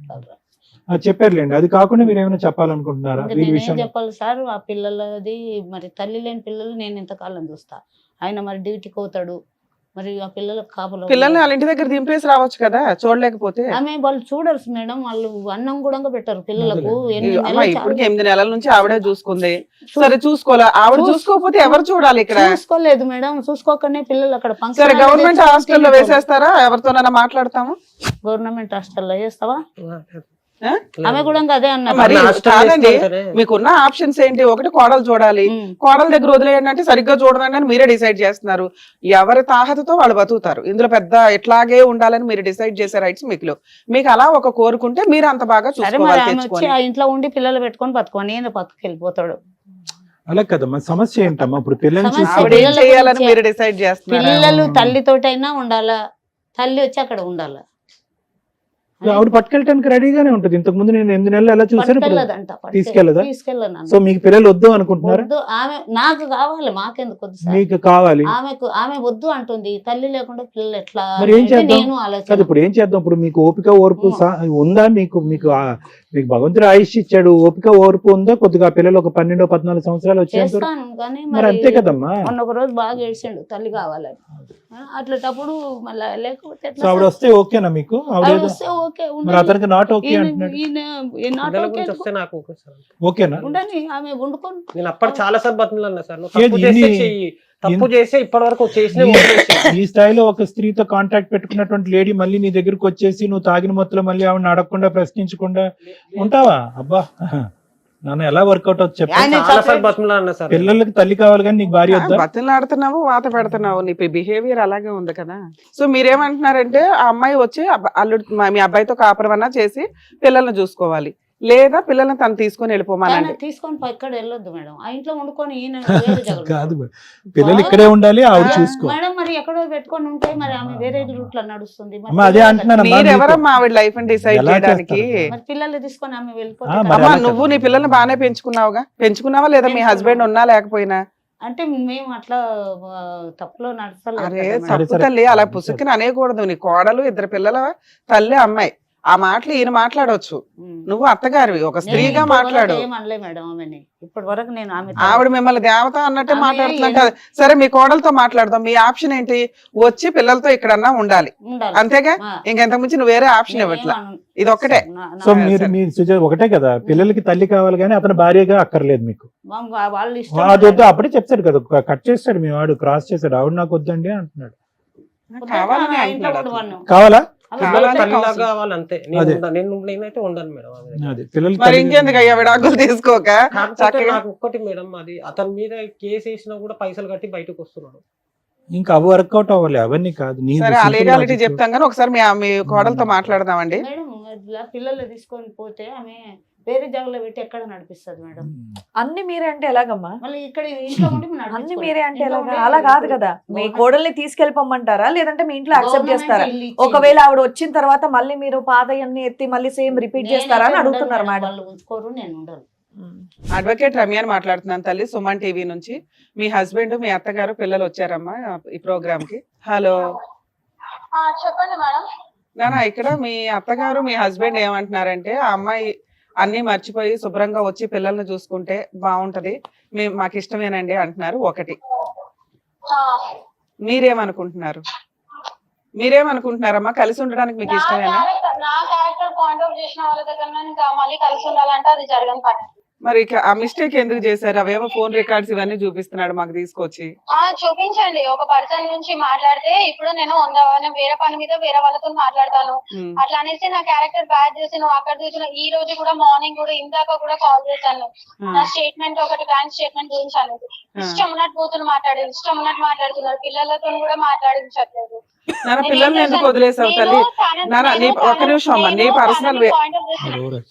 చెప్పారులేండి. అది కాకుండా మీరు ఏమైనా చెప్పాలనుకుంటున్నారా? నేనేం చెప్పాలి సార్, ఆ పిల్లలది మరి తల్లి లేని పిల్లలు నేను ఇంతకాలం చూస్తా, ఆయన మరి డ్యూటీకి పోతాడు, మరి ఆ పిల్లలకు కాపలా. పిల్లల్ని వాళ్ళ ఇంటి దగ్గర దింపేసి రావచ్చు కదా, చూడలేకపోతే. ఆమె వాళ్ళు చూడరు మేడం, వాళ్ళు అన్నం కూడా పెట్టారు పిల్లలకు. ఇప్పుడు 8 నెలల నుంచి ఆవిడే చూసుకుంది. సరే, చూసుకోలే ఆవిడ, చూసుకోకపోతే ఎవరు చూడాలి ఇక్కడ? చూసుకోలేదు మేడం, చూసుకోకనే పిల్లలు అక్కడ ఫంక్షన్. సరే, గవర్నమెంట్ హాస్టల్లో వేసేస్తారా? ఎవరితోనైనా మాట్లాడతాము. గవర్నమెంట్ హాస్టల్లో వేస్తావా? ఆమె కూడా అదే అన్నారు. మరి కాదండి, మీకున్న ఆప్షన్స్ ఏంటి? ఒకటి కోడలు చూడాలి, కోడల దగ్గర వదిలేయండి అంటే సరిగ్గా చూడదండి అని మీరే డిసైడ్ చేస్తున్నారు. ఎవరి తాహతతో వాళ్ళు బతుకుతారు. ఇందులో పెద్ద ఇట్లాగే ఉండాలని మీరు డిసైడ్ చేసే రైట్స్ మీకు అలా ఒక కోరుకుంటే మీరు అంత బాగా చూసుకోవాలి. ఆ ఇంట్లో ఉండి పిల్లలు పెట్టుకొని బతుకోని నేను పక్కకి వెళ్ళిపోతాడు. అలా కదమ్మా, సమస్య ఏంటమ్మా? ఇప్పుడు పిల్లల్ని సమస్య చూసి ఆవిడ ఏం పిల్లల చేయాలని గురించే. మీరు డిసైడ్ చేస్తున్నారు? పిల్లలు తల్లితోటైనా ఉండాలా, తల్లి వచ్చి అక్కడ ఉండాలా. ఆవిడ పట్టుకెళ్ళటానికి రెడీగానే ఉంటుంది. ఇంతకు ముందు నేను 8 నెలలు ఎలా చూసాను, ఇప్పుడు పట్టుకెళ్ళదంట, తీసుకెళ్ళదా? తీసుకెళ్ళను. సో మీకు పిల్లలు వద్దు అనుకుంటున్నారా? వద్దు, ఆమె నాకు కావాలి, మాకెందుకు వద్దు సార్. మీకు కావాలి. ఆమె వద్దు అంటుంది. తల్లి లేకుండా పిల్లలు ఎట్లా మరి ఏం అంటే చేద్దాం? నేను కాదు, ఆలోచన. ఇప్పుడు ఏం చేద్దాం? ఇప్పుడు మీకు ఓపిక ఓర్పు ఉందా? మీకు మీకు మీకు భగవంతుడు ఆయుష్ ఇచ్చాడు, ఓపిక ఓర్పు ఉందా? కొద్దిగా పిల్లలు ఒక 12-14 సంవత్సరాలు వచ్చేంత చేస్తాను కానీ మరి అంతే కదమ్మా. మొన్న ఒక రోజు బాగా ఏడ్చిండు తల్లి కావాలని. అట్లటప్పుడు మళ్ళీ లేకపోతే ఎట్లా సో ఆవిడ సార్? వస్తే ఓకేనా మీకు? ఆవిడ ఆవిడ వస్తే ఓకే, మరి ఉండని. అతనికి నాట్ ఓకే ఈయన- అంటున్నాడు. ఈయన not పిల్లల okay గురించి అనుకో. వస్తే నాకు ఓకే సార్. ఓకేనా? ఉండని, ఆమె వండుకొని. నేను అప్పుడు చాలా సార్లు బతిమలాడినా సార్, నువ్వు ఏది తప్పు చేస్తే ఇన్ని- చెయ్యి, తప్పు చేస్తే ఇప్పటి వరకు చేసిన ఈ స్థాయిలో ఒక స్త్రీతో కాంటాక్ట్ పెట్టుకున్నటువంటి లేడీ మళ్ళీ నీ దగ్గరకు వచ్చేసి నువ్వు తాగిన మొత్తంలో మళ్ళీ ఆవిడని అడగకుండా ప్రశ్నించకుండా ఉంటావా? అబ్బా, నాన్న ఎలా వర్కౌట్ అవుతుంది చెప్పు. ఆయన చాలా సార్లు బతిమలాడినా సార్. పిల్లలకి తల్లి కావాలి కానీ నీకు భార్య వద్దా? బతిలాడుతున్నావు, వాత పెడుతున్నావు, నీ బిహేవియర్ అలాగే ఉంది కదా. సో మీరేమంటున్నారంటే ఆ అమ్మాయి వచ్చి అల్లుడు మీ అబ్బాయితో కాపురమన్నా చేసి పిల్లల్ని చూసుకోవాలి, లేదా పిల్లల్ని తను తీసుకొని వెళ్ళిపోమానండి. తను తీసుకొని ఎక్కడ వెళ్ళొద్దు మేడం, ఆ ఇంట్లో వండుకొని ఈయన వేరే జగలు. కాదు మేడం, పిల్లలు ఇక్కడే ఉండాలి, ఆవిడ చూసుకో. మేడం మరి ఎక్కడో పెట్టుకొని ఉంటే మరి ఆమె వేరే రూట్ లో నడుస్తుంది. మరి అమ్మా, అదే అంటున్నానమ్మా. మీరెవరమ్మా ఆవిడ లైఫ్ ని డిసైడ్ ఎలా చేయడానికి? చేస్తారు? మరి పిల్లల్ని తీసుకొని ఆమె వెళ్ళిపోతే ఆ, మరి కదా. అమ్మా ఎలా నువ్వు నీ పిల్లల్ని బాగానే పెంచుకున్నావా లేదా? మీ హస్బెండ్ ఉన్నా లేకపోయినా? అంటే మేము అట్లా తప్పులో నడచలేదు అరే కదా మేడం. సరే, తప్పు తల్లి, అలా పుసుక్కుని అనేకూడదు. నీ కోడలు, 2 పిల్లల తల్లి, అమ్మాయి, ఆ మాటలు ఈయన మాట్లాడవచ్చు. ఉమ్. నువ్వు అత్తగారివి, ఒక నేను స్త్రీగా ఇప్పటి వరకు మాట్లాడు. ఏం అనలే మేడం ఆమెని. ఇప్పటి వరకు నేను ఆమె ఆవిడ మిమ్మల్ని దేవత అన్నట్టే ఆమె మాట్లాడుతున్నట్టు. సరే మీ కోడలతో మాట్లాడదాం. మీ ఆప్షన్ ఏంటి? వచ్చి పిల్లలతో ఇక్కడన్నా ఉండాలి, ఉండాలి. అంతేగా? ఆ. ఇంకెంతకు మించి నువ్వు వేరే ఆప్షన్ ఇవ్వట్లా. ఇది ఒక్కటే. సో మీరు సుజాత ఒకటే కదా, పిల్లలకి తల్లి కావాలి కానీ అతను భార్యగా అక్కర్లేదు మీకు. వాళ్ళు అది వద్దు, అప్పుడే చెప్తాడు కదా, కట్ చేస్తాడు మీ వాడు, క్రాస్ చేస్తాడు. ఆవిడ నాకు వద్దండి అంటున్నాడు. కావాలని అంటున్నాడు అతను. కావాలా? కావాలని తల్లిలాగా కౌన్సిలింగ్. కావాలి అంతే. అదే. నేనైతే ఉండను మేడం ఆమె దగ్గర. అది పిల్లలకి మరి తల్లి- ఇంకెందుకు అయ్యా విడాకులు తీసుకోక కాకపోతే చక్కగా. నాకు ఒక్కటి మేడం, అది అతని మీద కేసు వేసినా కూడా పైసలు కట్టి బయటకు వస్తున్నాడు. ఇంకా అవి వర్కౌట్ అవ్వాలి, అవన్నీ కాదు. నీ సరే ఆ simple లీగాలిటీ logic. చెప్తాం కానీ ఒకసారి మీ కోడలతో మాట్లాడదామండి. మేడం ఇట్లా పిల్లలు తీసుకొని పోతే ఆమె వేరే జాగలో పెట్టి ఎక్కడ నడిపిస్తుంది మేడం. అన్ని మీరే అంటే ఎలాగమ్మా? మళ్ళీ ఇక్కడ ఇంట్లో ఉండి మేము అన్ని నడిపించుకోవాలి. మీరే అంటే ఇంట్లో ఎలాగా? ఉండి అలా కాదు కదా, మీ గవర్నమెంట్ కోడల్ని తీసుకెళ్ళిపోమంటారా లేదంటే మీ ఇంట్లో యాక్సెప్ట్ గవర్నమెంట్ చేస్తారా? ఇల్లు ఇచ్చింది. ఒకవేళ ఆవిడ వచ్చిన తర్వాత మళ్ళీ మీరు పాతయన్ని ఎత్తి మళ్ళీ సేమ్ రిపీట్ నేనైతే చేస్తారా అని ఉండను అడుగుతున్నారు మేడం. మేడం. వాళ్ళు ఉంచుకోరు, నేను ఉండను. అడ్వకేట్ రమ్యాని మాట్లాడుతున్నాను తల్లి, సుమన్ టీవీ నుంచి. మీ హస్బెండ్, మీ అత్తగారు, పిల్లలు వచ్చారమ్మా ఈ ప్రోగ్రామ్ కి. హలో చెప్పండి మేడం. నానా, ఇక్కడ మీ అత్తగారు, మీ హస్బెండ్ ఏమంటున్నారంటే ఆ అమ్మాయి అన్ని మర్చిపోయి శుభ్రంగా వచ్చి పిల్లల్ని చూసుకుంటే బాగుంటది, మాకు ఇష్టమేనండి అంటున్నారు. ఒకటి, మీరేమనుకుంటున్నారు? మీరేమనుకుంటున్నారమ్మా? కలిసి ఉండడానికి మీకు ఇష్టమేనా? నా క్యారెక్టర్ పాయింట్ ఆఫ్ చేసిన వాళ్ళ దగ్గర ఇంకా మళ్ళీ కలిసి ఉండాలంటే అది జరగని పని. మరి ఇక ఆ మిస్టేక్ ఎందుకు చేశారు? అవేమో ఫోన్ రికార్డ్స్ ఇవన్నీ చూపిస్తున్నాడు మాకు తీసుకొచ్చి. చూపించండి. ఒక పర్సన్ నుంచి మాట్లాడితే ఇప్పుడు నేను వేరే పని మీద వేరే వాళ్ళతో మాట్లాడతాను, అట్లా అనేసి నా క్యారెక్టర్ బ్యాడ్ చేసి నువ్వు అక్కడ చూసిన. ఈ రోజు కూడా మార్నింగ్ కూడా ఇందాక కూడా కాల్ చేశాను, నా స్టేట్మెంట్ ఒకటి బ్యాంక్ స్టేట్మెంట్ గురించి అనేది. ఇష్టం ఉన్నట్టు కూతురు మాట్లాడేది, ఇష్టం ఉన్నట్టు మాట్లాడుతున్నారు, పిల్లలతో కూడా మాట్లాడించట్లేదు. నాన్న, పిల్లల్ని ఎందుకు వదిలేసావు తల్లి? నాన్న, ఒక నిమిషం అమ్మా, నీ పర్సనల్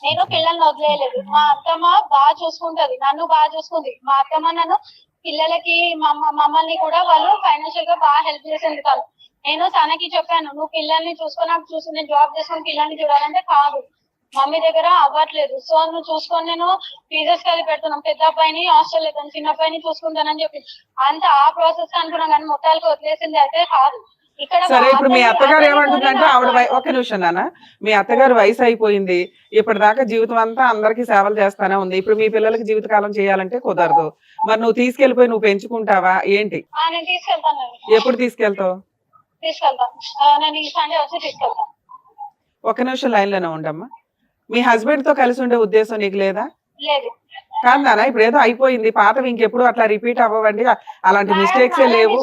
నేను పిల్లల్ని వదిలేయలేదు. మా అత్తమ్మ బాగా చూసుకుంటది, నన్ను బాగా చూసుకుంది. మా అత్తమ్మ నన్ను పిల్లలకి మమ్మల్ని కూడా వాళ్ళు ఫైనాన్షియల్ గా బాగా హెల్ప్ చేసింది. తను నేను తనకి చెప్పాను, నువ్వు పిల్లల్ని చూసుకొని నాకు చూసి నేను జాబ్ చేసుకొని పిల్లల్ని చూడాలంటే కాదు, మమ్మీ దగ్గర అవ్వట్లేదు, సో నువ్వు చూసుకొని నేను ఫీజెస్ కలిపి పెడుతున్నాం. పెద్ద అబ్బాయిని హాస్టల్ లేదు, చిన్న అబ్బాయిని చూసుకుంటానని చెప్పి అంత ఆ ప్రాసెస్ అనుకున్నాం, కానీ మొత్తాలకు వదిలేసింది అయితే కాదు. సరే, ఇప్పుడు మీ అత్తగారు ఏమంటుందంటే ఆవిడ ఒక నిమిషం నాన్న, మీ అత్తగారు వయసు అయిపోయింది, ఇప్పటిదాకా జీవితం అంతా అందరికి సేవలు చేస్తానే ఉంది, ఇప్పుడు మీ పిల్లలకి జీవితకాలం చేయాలంటే కుదరదు. మరి నువ్వు తీసుకెళ్లిపోయి నువ్వు పెంచుకుంటావా ఏంటి? నేను తీసుకెళ్తాను. ఎప్పుడు తీసుకెళ్తావు? నేను ఈ సండే వచ్చి తీసుకెళ్తాను. ఒక నిమిషం లైన్ లోనే ఉండమ్మా. మీ హస్బెండ్ తో కలిసి ఉండే ఉద్దేశం నీకు లేదా? లేదు. కాదు నాన్న, ఇప్పుడు ఏదో అయిపోయింది, పాతవి ఇంకెప్పుడు అట్లా రిపీట్ అవ్వండి, అలాంటి మిస్టేక్స్ లేవు.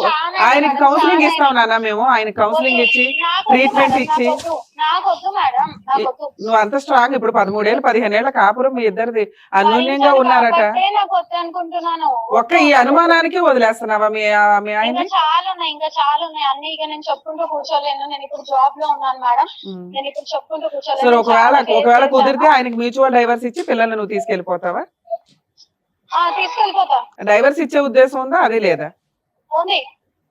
ఆయనకి కౌన్సిలింగ్ ఇస్తాం నాన్న మేము, ఆయన కౌన్సిలింగ్ ఇచ్చి ట్రీట్మెంట్ ఇచ్చి. నువ్వు అంత స్ట్రాంగ్, ఇప్పుడు 13 ఏళ్ళు 15 ఏళ్ల కాపురం మీ ఇద్దరిది అన్యోన్యంగా ఉన్నారట. ఒక్క ఈ అనుమానానికి వదిలేస్తున్నావా మీ ఆయన? చాలా ఉన్నాయి, ఇంకా చాలా ఉన్నాయి అన్ని. ఇక నేను చెప్పుకుంటూ కూర్చోలేను, నేను ఇప్పుడు జాబ్ లో ఉన్నాను మేడం, నేను ఇప్పుడు చెప్పుకుంటూ కూర్చోలేను. సరే, ఒకవేళ కుదిరితే ఆయనకి మ్యూచువల్ డైవర్స్ ఇచ్చి పిల్లల్ని నువ్వు తీసుకెళ్లిపోతావా? తీసుకెళ్ళిపోతా. డైవర్స్ ఇచ్చే ఉద్దేశం ఉందా? అదే లేదా? ఉంది,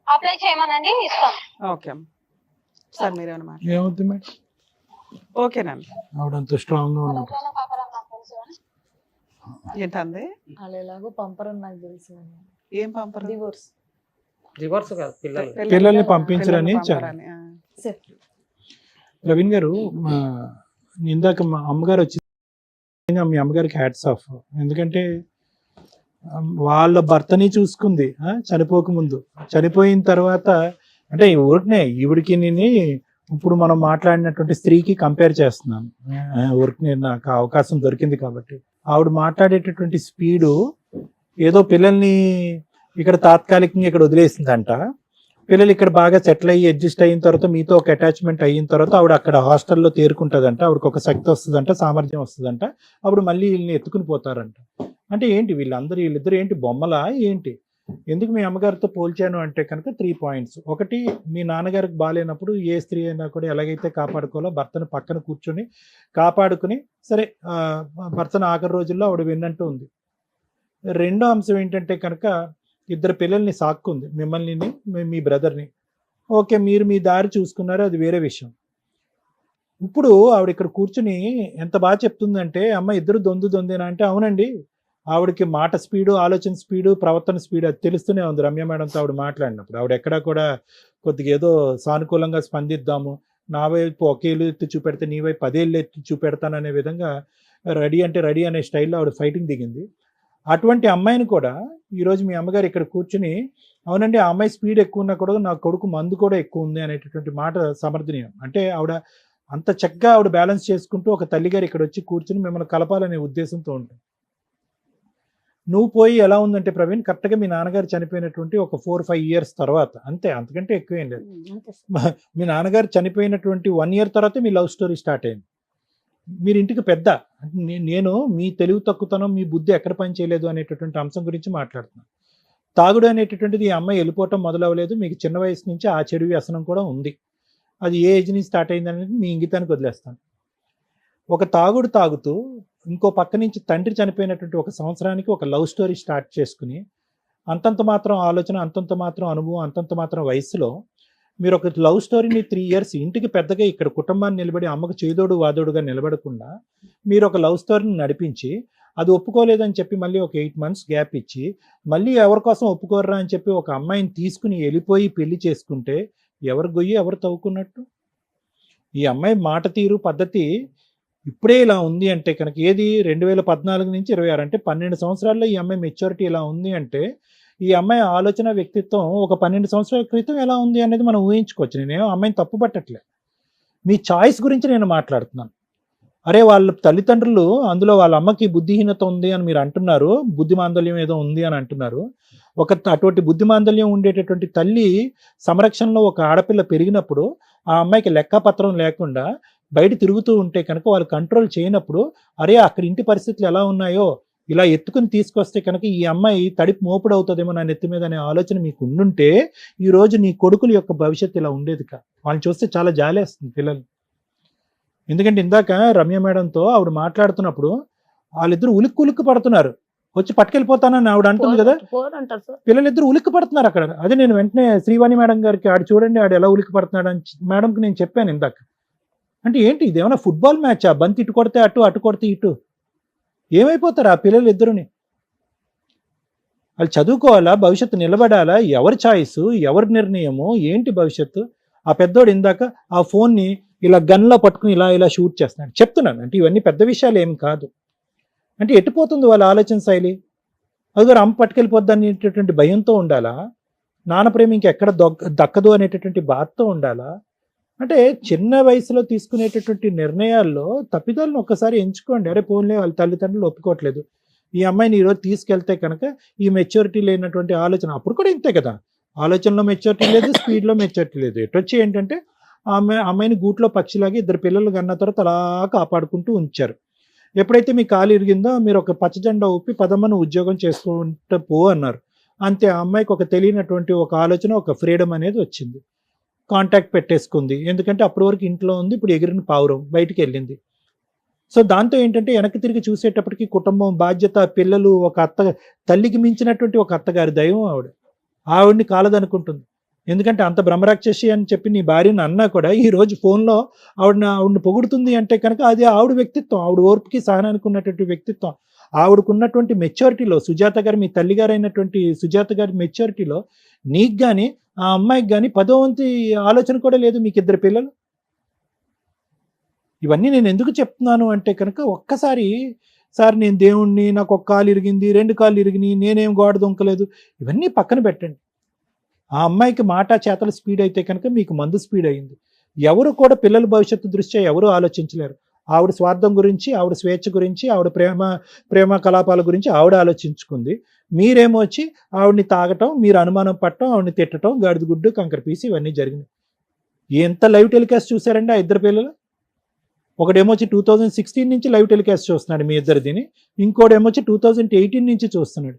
అప్లై చేయమనండి, ఇస్తాం. ఓకే సార్, మీరేమైనా మాట్లాడారు? ఏమవుతుంది మేడం? ఓకేనండి. ఆవిడంత స్ట్రాంగ్ గా ఉన్నప్పుడు ఏంటంది? వాళ్ళు ఎలాగో పంపరని నాకు తెలుసు. ఏం పంపరు? డివోర్స్. రివర్స్ కాదు, పిల్లలు పిల్లల్ని పంపించరని పంపరని, ఆ. ప్రవీణ్ గారు, ఇందాక మా అమ్మగారు వచ్చి మీ అమ్మగారికి హ్యాట్స్ ఆఫ్. ఎందుకంటే వాళ్ళ భర్తని చూసుకుంది చనిపోకముందు. చనిపోయిన తర్వాత అంటే ఊరికనే ఈవిడికి నేను ఇప్పుడు మనం మాట్లాడినటువంటి స్త్రీకి కంపేర్ చేస్తున్నాను. ఊరికి నాకు అవకాశం దొరికింది కాబట్టి. ఆవిడ మాట్లాడేటటువంటి స్పీడు ఏదో పిల్లల్ని ఇక్కడ తాత్కాలికంగా ఇక్కడ వదిలేసిందంట. పిల్లలు ఇక్కడ బాగా సెటిల్ అయ్యి అడ్జస్ట్ అయిన తర్వాత మీతో ఒక అటాచ్మెంట్ అయిన తర్వాత ఆవిడ అక్కడ హాస్టల్లో తేరుకుంటుందంట. ఆవిడకి ఒక శక్తి వస్తుందంట, సామర్థ్యం వస్తుందంట. అప్పుడు మళ్ళీ వీళ్ళని ఎత్తుకుని పోతారంట. అంటే ఏంటి వీళ్ళిద్దరు ఏంటి బొమ్మలా ఏంటి? ఎందుకు మీ అమ్మగారితో పోల్చాను అంటే కనుక 3 పాయింట్స్. ఒకటి, మీ నాన్నగారికి బాగాలేనప్పుడు ఏ స్త్రీ అయినా కూడా ఎలాగైతే కాపాడుకోవాలో భర్తను పక్కన కూర్చొని కాపాడుకుని సరే భర్తను ఆఖరి రోజుల్లో ఆవిడ విన్నట్టు ఉంది. రెండో అంశం ఏంటంటే కనుక ఇద్దరు పిల్లల్ని సాక్కుంది, మిమ్మల్ని మీ బ్రదర్ని. ఓకే, మీరు మీ దారి చూసుకున్నారు, అది వేరే విషయం. ఇప్పుడు ఆవిడ ఇక్కడ కూర్చుని ఎంత బాగా చెప్తుందంటే, అమ్మ ఇద్దరు దొందేనా అంటే, అవునండి, ఆవిడకి మాట స్పీడు, ఆలోచన స్పీడు, ప్రవర్తన స్పీడు అది తెలుస్తూనే ఉంది. రమ్య మేడంతో ఆవిడ మాట్లాడినప్పుడు ఆవిడ ఎక్కడా కూడా కొద్దిగా ఏదో సానుకూలంగా స్పందిద్దాము, నా వైపు ఒకేళ్ళు ఎత్తి చూపెడితే నీ వైపు 10 ఏళ్ళు ఎత్తి చూపెడతాననే విధంగా రెడీ అంటే రెడీ అనే స్టైల్లో ఆవిడ ఫైటింగ్ దిగింది. అటువంటి అమ్మాయిని కూడా ఈరోజు మీ అమ్మగారు ఇక్కడ కూర్చుని, అవునండి ఆ అమ్మాయి స్పీడ్ ఎక్కువ ఉన్నా కూడా నా కొడుకు మందు కూడా ఎక్కువ ఉంది అనేటటువంటి మాట సమర్థనీయం. అంటే ఆవిడ అంత చక్కగా ఆవిడ బ్యాలెన్స్ చేసుకుంటూ ఒక తల్లిగారు ఇక్కడ వచ్చి కూర్చుని మిమ్మల్ని కలపాలనే ఉద్దేశంతో ఉంటుంది. నువ్వు పోయి ఎలా ఉందంటే ప్రవీణ్, కరెక్ట్గా మీ నాన్నగారు చనిపోయినటువంటి ఒక 4-5 ఇయర్స్ తర్వాత, అంతే, అంతకంటే ఎక్కువేం లేదు. మీ నాన్నగారు చనిపోయినటువంటి 1 ఇయర్ తర్వాత మీ లవ్ స్టోరీ స్టార్ట్ అయింది. మీరు ఇంటికి పెద్ద. నేను మీ తెలివి తక్కువతనం, మీ బుద్ధి ఎక్కడ పని చేయలేదు అనేటటువంటి అంశం గురించి మాట్లాడుతున్నాను. తాగుడు అనేటటువంటిది ఈ అమ్మాయి వెళ్ళిపోవటం మొదలవ్వలేదు. మీకు చిన్న వయసు నుంచి ఆ చెడు వ్యసనం కూడా ఉంది. అది ఏ ఏజ్ నుంచి స్టార్ట్ అయింది అనేది మీ ఇంగితానికి వదిలేస్తాను. ఒక తాగుడు తాగుతూ ఇంకో పక్క నుంచి తండ్రి చనిపోయినటువంటి 1 సంవత్సరానికి ఒక లవ్ స్టోరీ స్టార్ట్ చేసుకుని, అంతంత మాత్రం ఆలోచన, అంతంత మాత్రం అనుభవం, అంతంత మాత్రం వయసులో మీరు ఒక లవ్ స్టోరీని 3 ఇయర్స్ ఇంటికి పెద్దగా ఇక్కడ కుటుంబాన్ని నిలబడి అమ్మకు చేదోడు వాదోడుగా నిలబడకుండా మీరు ఒక లవ్ స్టోరీని నడిపించి, అది ఒప్పుకోలేదని చెప్పి మళ్ళీ ఒక 8 months గ్యాప్ ఇచ్చి, మళ్ళీ ఎవరి కోసం ఒప్పుకోర్రా అని చెప్పి ఒక అమ్మాయిని తీసుకుని వెళ్ళిపోయి పెళ్లి చేసుకుంటే ఎవరు గొయ్యి ఎవరు తవ్వుకున్నట్టు? ఈ అమ్మాయి మాట తీరు పద్ధతి ఇప్పుడే ఇలా ఉంది అంటే కనుక, ఏది 2014 నుంచి 26 అంటే 12 సంవత్సరాల్లో ఈ అమ్మాయి మెచ్యూరిటీ ఇలా ఉంది అంటే, ఈ అమ్మాయి ఆలోచన వ్యక్తిత్వం ఒక 12 సంవత్సరాల క్రితం ఎలా ఉంది అనేది మనం ఊహించుకోవచ్చు. నేనేమో అమ్మాయిని తప్పు పట్టట్లే, మీ చాయిస్ గురించి నేను మాట్లాడుతున్నాను. అరే వాళ్ళ తల్లిదండ్రులు, అందులో వాళ్ళ అమ్మకి బుద్ధిహీనత ఉంది అని మీరు అంటున్నారు, బుద్ధిమాందల్యం ఏదో ఉంది అని అంటున్నారు. అటువంటి బుద్ధిమాందల్యం ఉండేటటువంటి తల్లి సంరక్షణలో ఒక ఆడపిల్ల పెరిగినప్పుడు ఆ అమ్మాయికి లెక్కపత్రం లేకుండా బయట తిరుగుతూ ఉంటే కనుక వాళ్ళు కంట్రోల్ చేయనప్పుడు, అరే అక్కడ ఇంటి పరిస్థితులు ఎలా ఉన్నాయో ఇలా ఎత్తుకుని తీసుకొస్తే కనుక ఈ అమ్మాయి తడిపి మోపుడు అవుతుందేమో నా నెత్తి మీద అనే ఆలోచన మీకు ఉండుంటే ఈరోజు నీ కొడుకుల యొక్క భవిష్యత్తు ఇలా ఉండేది కాదు. వాళ్ళని చూస్తే చాలా జాలేస్తుంది పిల్లలు. ఎందుకంటే ఇందాక రమ్య మేడంతో ఆవిడ మాట్లాడుతున్నప్పుడు వాళ్ళిద్దరు ఉలిక్కు పడుతున్నారు, వచ్చి పట్టుకెళ్ళిపోతానని ఆవిడ అంటుంది కదా, పిల్లలిద్దరు ఉలిక్కి పడుతున్నారు అక్కడ. అదే నేను వెంటనే శ్రీవాణి మేడం గారికి ఆడు చూడండి ఆడు ఎలా ఉలిక్కి పడుతున్నాడు అని మేడంకి నేను చెప్పాను ఇందాక. అంటే ఏంటి ఇది, ఏమైనా ఫుట్బాల్ మ్యాచా? బంతి ఇటు కొడితే అటు, అటు కొడితే ఇటు, ఏమైపోతారు ఆ పిల్లలు ఇద్దరుని? వాళ్ళు చదువుకోవాలా, భవిష్యత్తు నిలబడాలా, ఎవరి ఛాయిస్, ఎవరి నిర్ణయము, ఏంటి భవిష్యత్తు? ఆ పెద్దోడు ఇందాక ఆ ఫోన్ని ఇలా గన్లో పట్టుకుని ఇలా ఇలా షూట్ చేస్తున్నాడు. చెప్తున్నాను అంటే ఇవన్నీ పెద్ద విషయాలు ఏం కాదు. అంటే ఎట్టుపోతుంది వాళ్ళ ఆలోచన శైలి? అది అమ్మ పట్టుకెళ్ళిపోద్ది అనేటటువంటి భయంతో ఉండాలా? నాన్న ప్రేమ ఇంకెక్కడ దక్కదు అనేటటువంటి బాధతో ఉండాలా? అంటే చిన్న వయసులో తీసుకునేటటువంటి నిర్ణయాల్లో తప్పిదాలను ఒక్కసారి ఎంచుకోండి. అరే పోన్లే వాళ్ళ తల్లిదండ్రులు ఒప్పుకోవట్లేదు, ఈ అమ్మాయిని ఈరోజు తీసుకెళ్తే కనుక ఈ మెచ్యూరిటీ లేనటువంటి ఆలోచన, అప్పుడు కూడా ఇంతే కదా, ఆలోచనలో మెచ్యూరిటీ లేదు, స్పీడ్లో మెచ్యూరిటీ లేదు. ఎటొచ్చి ఏంటంటే అమ్మాయిని గూట్లో పక్షిలాగా ఇద్దరు పిల్లలు కన్న తర్వాత అలా కాపాడుకుంటూ ఉంచారు. ఎప్పుడైతే మీ కాలు ఇరిగిందో మీరు ఒక పచ్చజెండా ఊపి పదమ్మను ఉద్యోగం చేసుకుంటూ పో అన్నారు. అంతే, ఆ అమ్మాయికి ఒక తెలియనటువంటి ఒక ఆలోచన, ఒక ఫ్రీడమ్ అనేది వచ్చింది. కాంటాక్ట్ పెట్టేసుకుంది. ఎందుకంటే అప్పటి వరకు ఇంట్లో ఉంది, ఇప్పుడు ఎగిరిన పావురం బయటికి వెళ్ళింది. సో దాంతో ఏంటంటే వెనక్కి తిరిగి చూసేటప్పటికి కుటుంబం, బాధ్యత, పిల్లలు, ఒక అత్త, తల్లికి మించినటువంటి ఒక అత్తగారి దైవం ఆవిడ్ని కాలదనుకుంటుంది. ఎందుకంటే అంత బ్రహ్మరాక్షసి అని చెప్పి నీ భార్యను అన్నా కూడా ఈ రోజు ఫోన్లో ఆవిడని పొగుడుతుంది అంటే కనుక అది ఆవిడ వ్యక్తిత్వం, ఆవిడ ఓర్పుకి సహనానికి ఉన్నటువంటి వ్యక్తిత్వం, ఆవిడకున్నటువంటి మెచ్యూరిటీలో, సుజాత గారు మీ తల్లిగారు అయినటువంటి సుజాత గారి మెచ్యూరిటీలో నీకు కానీ ఆ అమ్మాయికి కానీ 10వ వంతు ఆలోచన కూడా లేదు. మీకు 2 పిల్లలు. ఇవన్నీ నేను ఎందుకు చెప్తున్నాను అంటే కనుక ఒక్కసారి సార్ నేను దేవుణ్ణి, నాకు 1 కాలు ఇరిగింది, 2 కాళ్ళు ఇరిగినాయి, నేనేం గోడ దొంకలేదు, ఇవన్నీ పక్కన పెట్టండి. ఆ అమ్మాయికి మాట చేతల స్పీడ్ అయితే కనుక మీకు మందు స్పీడ్ అయింది. ఎవరు కూడా పిల్లల భవిష్యత్తు దృష్ట్యా ఎవరు ఆలోచించలేరు. ఆవిడ స్వార్థం గురించి, ఆవిడ స్వేచ్ఛ గురించి, ఆవిడ ప్రేమ కలాపాల గురించి ఆవిడ ఆలోచించుకుంది. మీరేమో వచ్చి ఆవిడని తాగటం, మీరు అనుమానం పట్టడం, ఆవిడని తిట్టడం, గాడిద గుడ్డు కంకర పీసి ఇవన్నీ జరిగినాయి. ఎంత లైవ్ టెలికాస్ట్ చూసారండి ఆ 2 పిల్లలు? ఒకడేమో వచ్చి 2016 నుంచి లైవ్ టెలికాస్ట్ చూస్తున్నాడు మీ ఇద్దరిదిని, ఇంకోడేమో వచ్చి 2018 నుంచి చూస్తున్నాడు.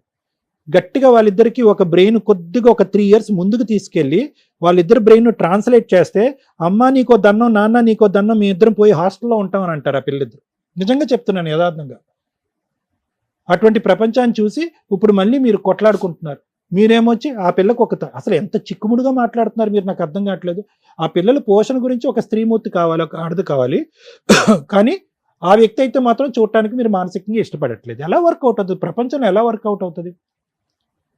గట్టిగా వాళ్ళిద్దరికి ఒక బ్రెయిన్ కొద్దిగా ఒక 3 years ముందుకు తీసుకెళ్ళి వాళ్ళిద్దరు బ్రెయిన్ ట్రాన్స్లేట్ చేస్తే అమ్మ నీకో దన్నం, నాన్న నీకో దన్నం, మీ ఇద్దరం పోయి హాస్టల్లో ఉంటామని అంటారు ఆ పిల్లిద్దరు. నిజంగా చెప్తున్నాను యథార్థంగా. అటువంటి ప్రపంచాన్ని చూసి ఇప్పుడు మళ్ళీ మీరు కొట్లాడుకుంటున్నారు. మీరేమొచ్చి ఆ పిల్లకు అసలు ఎంత చిక్కుముడుగా మాట్లాడుతున్నారు మీరు, నాకు అర్థం కావట్లేదు. ఆ పిల్లల పోషణ గురించి ఒక స్త్రీమూర్తి కావాలి, ఒక ఆడది కావాలి, కానీ ఆ వ్యక్తి అయితే మాత్రం చూడటానికి మీరు మానసికంగా ఇష్టపడట్లేదు. ఎలా వర్కౌట్ అవుతుంది? ప్రపంచంలో ఎలా వర్కౌట్ అవుతుంది?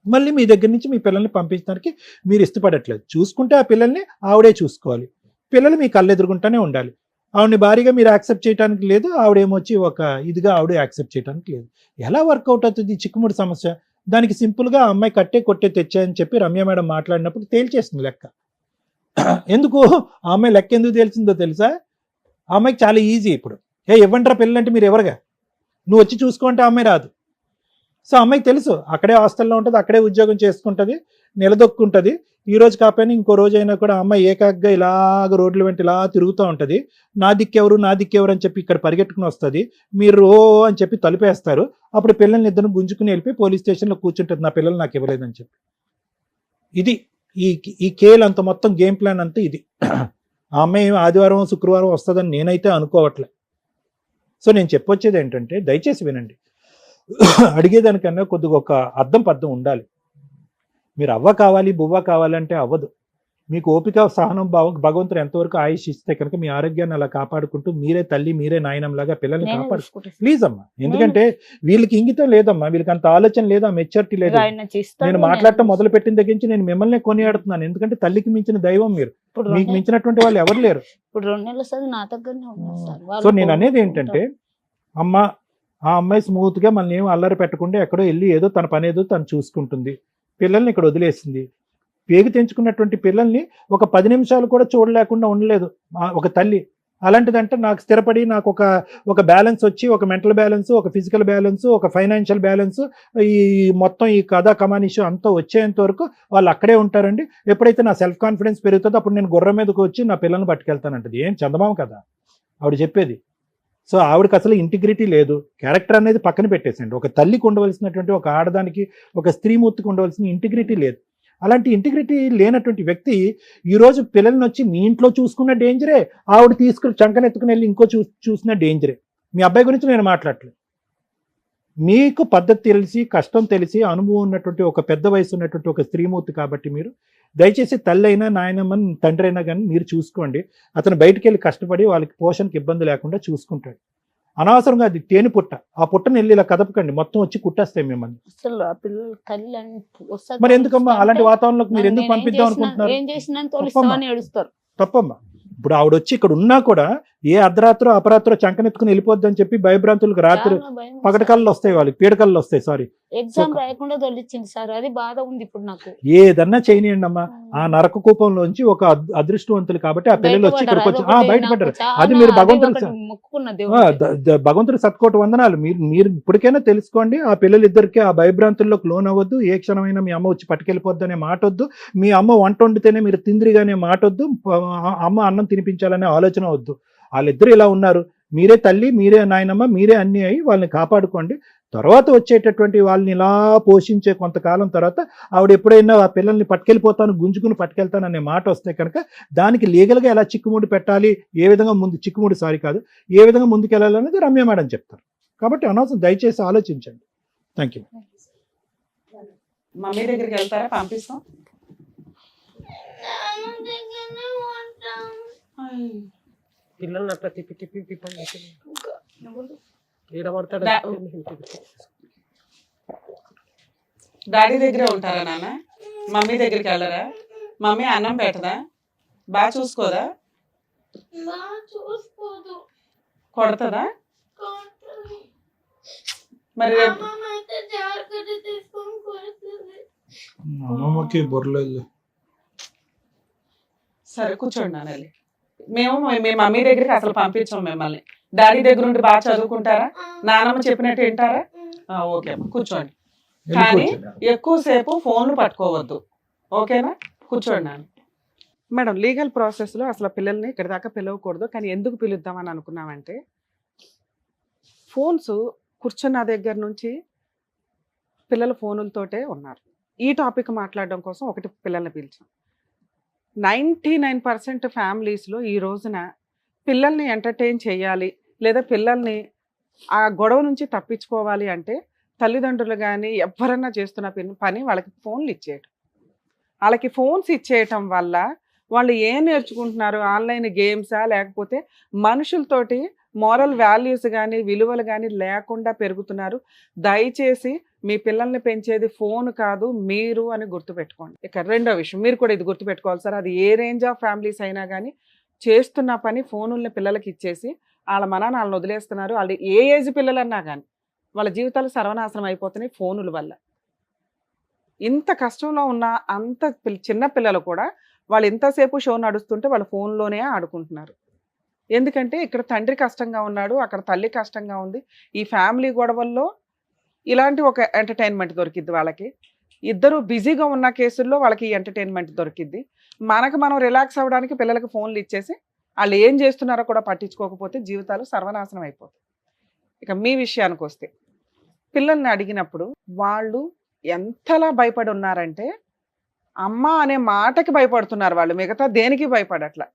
మళ్ళీ మీ దగ్గర నుంచి మీ పిల్లల్ని పంపించడానికి మీరు ఇష్టపడట్లేదు. చూసుకుంటే ఆ పిల్లల్ని ఆవిడే చూసుకోవాలి, పిల్లలు మీ కళ్ళెదురుగుంటానే ఉండాలి. ఆవిడని భారీగా మీరు యాక్సెప్ట్ చేయడానికి లేదు, ఆవిడేమొచ్చి ఒక ఇదిగా ఆవిడే యాక్సెప్ట్ చేయడానికి లేదు. ఎలా వర్కౌట్ అవుతుంది చిక్కుముడి సమస్య? దానికి సింపుల్గా ఆ అమ్మాయి కట్టే కొట్టే తెచ్చాయని చెప్పి రమ్య మేడం మాట్లాడినప్పుడు తేల్చేసింది లెక్క. ఎందుకు ఆ అమ్మాయి లెక్క ఎందుకు తేల్చిందో తెలుసా? ఆ అమ్మాయికి చాలా ఈజీ. ఇప్పుడు ఇవ్వంటారా పిల్లలంటే మీరు ఎవరుగా, నువ్వు వచ్చి చూసుకుంటే ఆ అమ్మాయి రాదు. సో అమ్మాయికి తెలుసు అక్కడే హాస్టల్లో ఉంటుంది, అక్కడే ఉద్యోగం చేసుకుంటుంది, నిలదొక్కుంటుంది. ఈ రోజు కాకపోయినా ఇంకో రోజు అయినా కూడా అమ్మాయి ఏకాగ్గా ఇలాగ రోడ్ల వెంట ఇలా తిరుగుతూ ఉంటుంది. నా దిక్కెవరు అని చెప్పి ఇక్కడ పరిగెట్టుకుని వస్తుంది. మీరు అని చెప్పి తలుపేస్తారు. అప్పుడు పిల్లల్ని ఇద్దరు గుంజుకుని వెళ్ళిపోయి పోలీస్ స్టేషన్లో కూర్చుంటుంది, నా పిల్లలు నాకు ఇవ్వలేదని చెప్పి. ఇది ఈ కేల్ అంత మొత్తం గేమ్ ప్లాన్ అంతా ఇది. ఆ అమ్మాయి ఆదివారం శుక్రవారం వస్తుందని నేనైతే అనుకోవట్లే. సో నేను చెప్పొచ్చేది ఏంటంటే దయచేసి వినండి. అడిగేదానికన్నా కొద్దిగా ఒక అర్థం పద్ధం ఉండాలి. మీరు అవ్వ కావాలి బువ్వ కావాలంటే అవ్వదు. మీకు ఓపిక సహనం భగవంతుడు ఎంతవరకు ఆయుష్ ఇస్తే కనుక మీ ఆరోగ్యాన్ని అలా కాపాడుకుంటూ మీరే తల్లి మీరే నాయనంలాగా పిల్లల్ని కాపాడు ప్లీజ్ అమ్మా. ఎందుకంటే వీళ్ళకి ఇంగితం లేదమ్మా, వీళ్ళకి అంత ఆలోచన లేదు, ఆ మెచ్యూరిటీ లేదు. నేను మాట్లాడటం మొదలు పెట్టిన దగ్గర నుంచి నేను మిమ్మల్ని కొనియాడుతున్నాను. ఎందుకంటే తల్లికి మించిన దైవం మీరు, మీకు మించినటువంటి వాళ్ళు ఎవరు లేరు. సో నేను అనేది ఏంటంటే అమ్మ ఆ అమ్మాయి స్మూత్ గా మనల్ని ఏం అల్లరి పెట్టకుండా ఎక్కడో వెళ్ళి ఏదో తన పని ఏదో తను చూసుకుంటుంది. పిల్లల్ని ఇక్కడ వదిలేసింది. పేగు తెంచుకున్నటువంటి పిల్లల్ని ఒక 10 నిమిషాలు కూడా చూడలేకుండా ఉండలేదు ఒక తల్లి. అలాంటిదంటే నాకు స్థిరపడి నాకు ఒక బ్యాలెన్స్ వచ్చి, ఒక మెంటల్ బ్యాలెన్స్, ఒక ఫిజికల్ బ్యాలెన్స్, ఒక ఫైనాన్షియల్ బ్యాలెన్స్, ఈ మొత్తం ఈ కథా కమానిషం అంతా వచ్చేంత వరకు వాళ్ళు అక్కడే ఉంటారండి. ఎప్పుడైతే నా సెల్ఫ్ కాన్ఫిడెన్స్ పెరుగుతుందో అప్పుడు నేను గుర్రం మీదకి వచ్చి నా పిల్లల్ని పట్టుకెళ్తానంటది. ఏం చందమామ కదా ఆవిడ చెప్పేది. సో ఆవిడకి అసలు ఇంటిగ్రిటీ లేదు. క్యారెక్టర్ అనేది పక్కన పెట్టేసండి. ఒక తల్లికి ఉండవలసినటువంటి, ఒక ఆడదానికి, ఒక స్త్రీమూర్తికి ఉండవలసిన ఇంటిగ్రిటీ లేదు. అలాంటి ఇంటిగ్రిటీ లేనటువంటి వ్యక్తి ఈరోజు పిల్లల్ని వచ్చి మీ ఇంట్లో చూసుకున్న డేంజరే, ఆవిడ తీసుకుని చంకనెత్తుకుని వెళ్ళి ఇంకో చూసిన డేంజరే. మీ అబ్బాయి గురించి నేను మాట్లాడలేదు. మీకు పద్ధతి తెలిసి, కష్టం తెలిసి, అనుభవం ఉన్నటువంటి ఒక పెద్ద వయసు ఉన్నటువంటి ఒక స్త్రీమూర్తి కాబట్టి మీరు దయచేసి తల్లి అయినా నాయనమ్మని తండ్రి అయినా కానీ మీరు చూసుకోండి. అతను బయటికి వెళ్ళి కష్టపడి వాళ్ళకి పోషణకి ఇబ్బంది లేకుండా చూసుకుంటాడు. అనవసరంగా అది తేనె పుట్ట, ఆ పుట్టని వెళ్ళి ఇలా కదపకండి, మొత్తం వచ్చి కుట్టేస్తాయి మిమ్మల్ని. మరి ఎందుకమ్మా అలాంటి వాతావరణంలోకి మీరు ఎందుకు పంపిద్దాం అనుకుంటున్నారు? తప్పమ్మా. ఇప్పుడు ఆవిడ వచ్చి ఇక్కడ ఉన్నా కూడా ఏ అర్ధరాత్రో అపరాత్రో చంకనెత్తుకుని వెళ్ళిపోద్దని చెప్పి భయభ్రాంతులకు రాత్రి పగటకళ్ళు వస్తాయి, వాళ్ళకి పీడకళ్ళు వస్తాయి. సారీ, ఎగ్జామ్ రాయకుండా తొలిచింది సార్, అది బాధ ఉంది ఇప్పుడు నాకు. ఏదన్నా చేయనియండి అమ్మా. ఆ నరక కూపంలోంచి ఒక అదృష్టవంతులు కాబట్టి ఆ పిల్లలు వచ్చి ఇక్కడికి వచ్చి బయటపడ్డారు. అది మీరు భగవంతుడి సత్కోటి వందనాలు. మీరు ఇప్పటికైనా తెలుసుకోండి. ఆ పిల్లలిద్దరికి ఆ భయభ్రాంతుల్లోకి లోన్ అవ్వద్దు. ఏ క్షణమైనా మీ అమ్మ వచ్చి పట్టుకెళ్ళిపోద్దు అనే మాట వద్దు. మీ అమ్మ వంట వండితేనే మీరు తిందిరిగానే మాట వద్దు. అమ్మ అన్నం తినిపించాలనే ఆలోచన వద్దు. వాళ్ళిద్దరు ఇలా ఉన్నారు. మీరే తల్లి, మీరే నాయనమ్మ, మీరే అన్ని అయ్యి వాళ్ళని కాపాడుకోండి. తర్వాత వచ్చేటటువంటి వాళ్ళని ఇలా పోషించే కొంతకాలం తర్వాత ఆవిడ ఎప్పుడైనా ఆ పిల్లల్ని పట్టుకెళ్ళిపోతాను, గుంజుకుని పట్టుకెళ్తాను అనే మాట వస్తే కనుక దానికి లీగల్గా ఎలా చిక్కుముడి పెట్టాలి, ఏ విధంగా ఏ విధంగా ముందుకెళ్ళాలనేది రమ్య మేడం చెప్తారు. కాబట్టి అనవసరం, దయచేసి ఆలోచించండి. Thank you. మమ్మీ దగ్గరికి వెళ్తారా? పంపిస్తాం. పిల్లల్ని అట్లా తిప్పి తిప్పి తిప్పండి. ఈడ పడతాడు. డాడీ దగ్గరే ఉంటారా నాన్న? మమ్మీ దగ్గరికి వెళ్ళరా? మమ్మీ అన్నం పెట్టదా? బాగా చూసుకోదా? కొడతదా? మరి రేపు అమ్మమ్మకి బొర్రలేదు. సరే కూర్చోండి నాన్న. మేము మీ మమ్మీ దగ్గరికి అసలు పంపించాం మిమ్మల్ని. డాడీ దగ్గర ఉండి బాగా చదువుకుంటారా? నాన్నమ్మ చెప్పినట్టు వింటారా? ఓకే అమ్మా, కూర్చోండి. కానీ ఎక్కువసేపు ఫోన్లు పట్టుకోవద్దు, ఓకేనా? కూర్చోండి నాన్న. మేడం, లీగల్ ప్రాసెస్లో అసలు పిల్లల్ని ఇక్కడ దాకా పిలవకూడదు, కానీ ఎందుకు పిలుద్దామని అనుకున్నామంటే, ఫోన్స్ కూర్చున్న దగ్గర నుంచి పిల్లలు ఫోనులతోటే ఉన్నారు. ఈ టాపిక్ మాట్లాడడం కోసం ఒకటి పిల్లల్ని పిలిచాం. 99% ఫ్యామిలీస్లో ఈ రోజున పిల్లల్ని ఎంటర్టైన్ చేయాలి, లేదా పిల్లల్ని ఆ గొడవ నుంచి తప్పించుకోవాలి అంటే తల్లిదండ్రులు కానీ ఎవరన్నా చేస్తున్న పని వాళ్ళకి ఫోన్లు ఇచ్చేయటం. వాళ్ళకి ఫోన్స్ ఇచ్చేయటం వల్ల వాళ్ళు ఏం నేర్చుకుంటున్నారు? ఆన్లైన్ గేమ్సా, లేకపోతే మనుషులతోటి మోరల్ వాల్యూస్ కానీ విలువలు కానీ లేకుండా పెరుగుతున్నారు. దయచేసి మీ పిల్లల్ని పెంచేది ఫోన్ కాదు, మీరు అని గుర్తుపెట్టుకోండి. ఇక రెండో విషయం, మీరు కూడా ఇది గుర్తుపెట్టుకోవాలి సార్, అది ఏ రేంజ్ ఆఫ్ ఫ్యామిలీస్ అయినా కానీ చేస్తున్న పని ఫోనుల్ని పిల్లలకి ఇచ్చేసి వాళ్ళ మనాన్ని వాళ్ళని వదిలేస్తున్నారు. వాళ్ళు ఏ ఏజ్ పిల్లలన్నా కానీ వాళ్ళ జీవితాలు సర్వనాశనం అయిపోతున్నాయి ఫోనుల వల్ల. ఇంత కష్టంలో ఉన్న అంత చిన్న పిల్లలు కూడా వాళ్ళు ఎంతసేపు షో నడుస్తుంటే వాళ్ళ ఫోన్లోనే ఆడుకుంటున్నారు. ఎందుకంటే ఇక్కడ తండ్రి కష్టంగా ఉన్నాడు, అక్కడ తల్లి కష్టంగా ఉంది. ఈ ఫ్యామిలీ గొడవల్లో ఇలాంటి ఒక ఎంటర్టైన్మెంట్ దొరికిద్ది వాళ్ళకి. ఇద్దరు బిజీగా ఉన్న కేసుల్లో వాళ్ళకి ఈ ఎంటర్టైన్మెంట్ దొరికిద్ది. మనం రిలాక్స్ అవ్వడానికి పిల్లలకి ఫోన్లు ఇచ్చేసి వాళ్ళు ఏం చేస్తున్నారో కూడా పట్టించుకోకపోతే జీవితాలు సర్వనాశనం అయిపోతాయి. ఇక మీ విషయానికి వస్తే, పిల్లల్ని అడిగినప్పుడు వాళ్ళు ఎంతలా భయపడి ఉన్నారంటే, అమ్మ అనే మాటకి భయపడుతున్నారు వాళ్ళు, మిగతా దేనికి భయపడట్లా.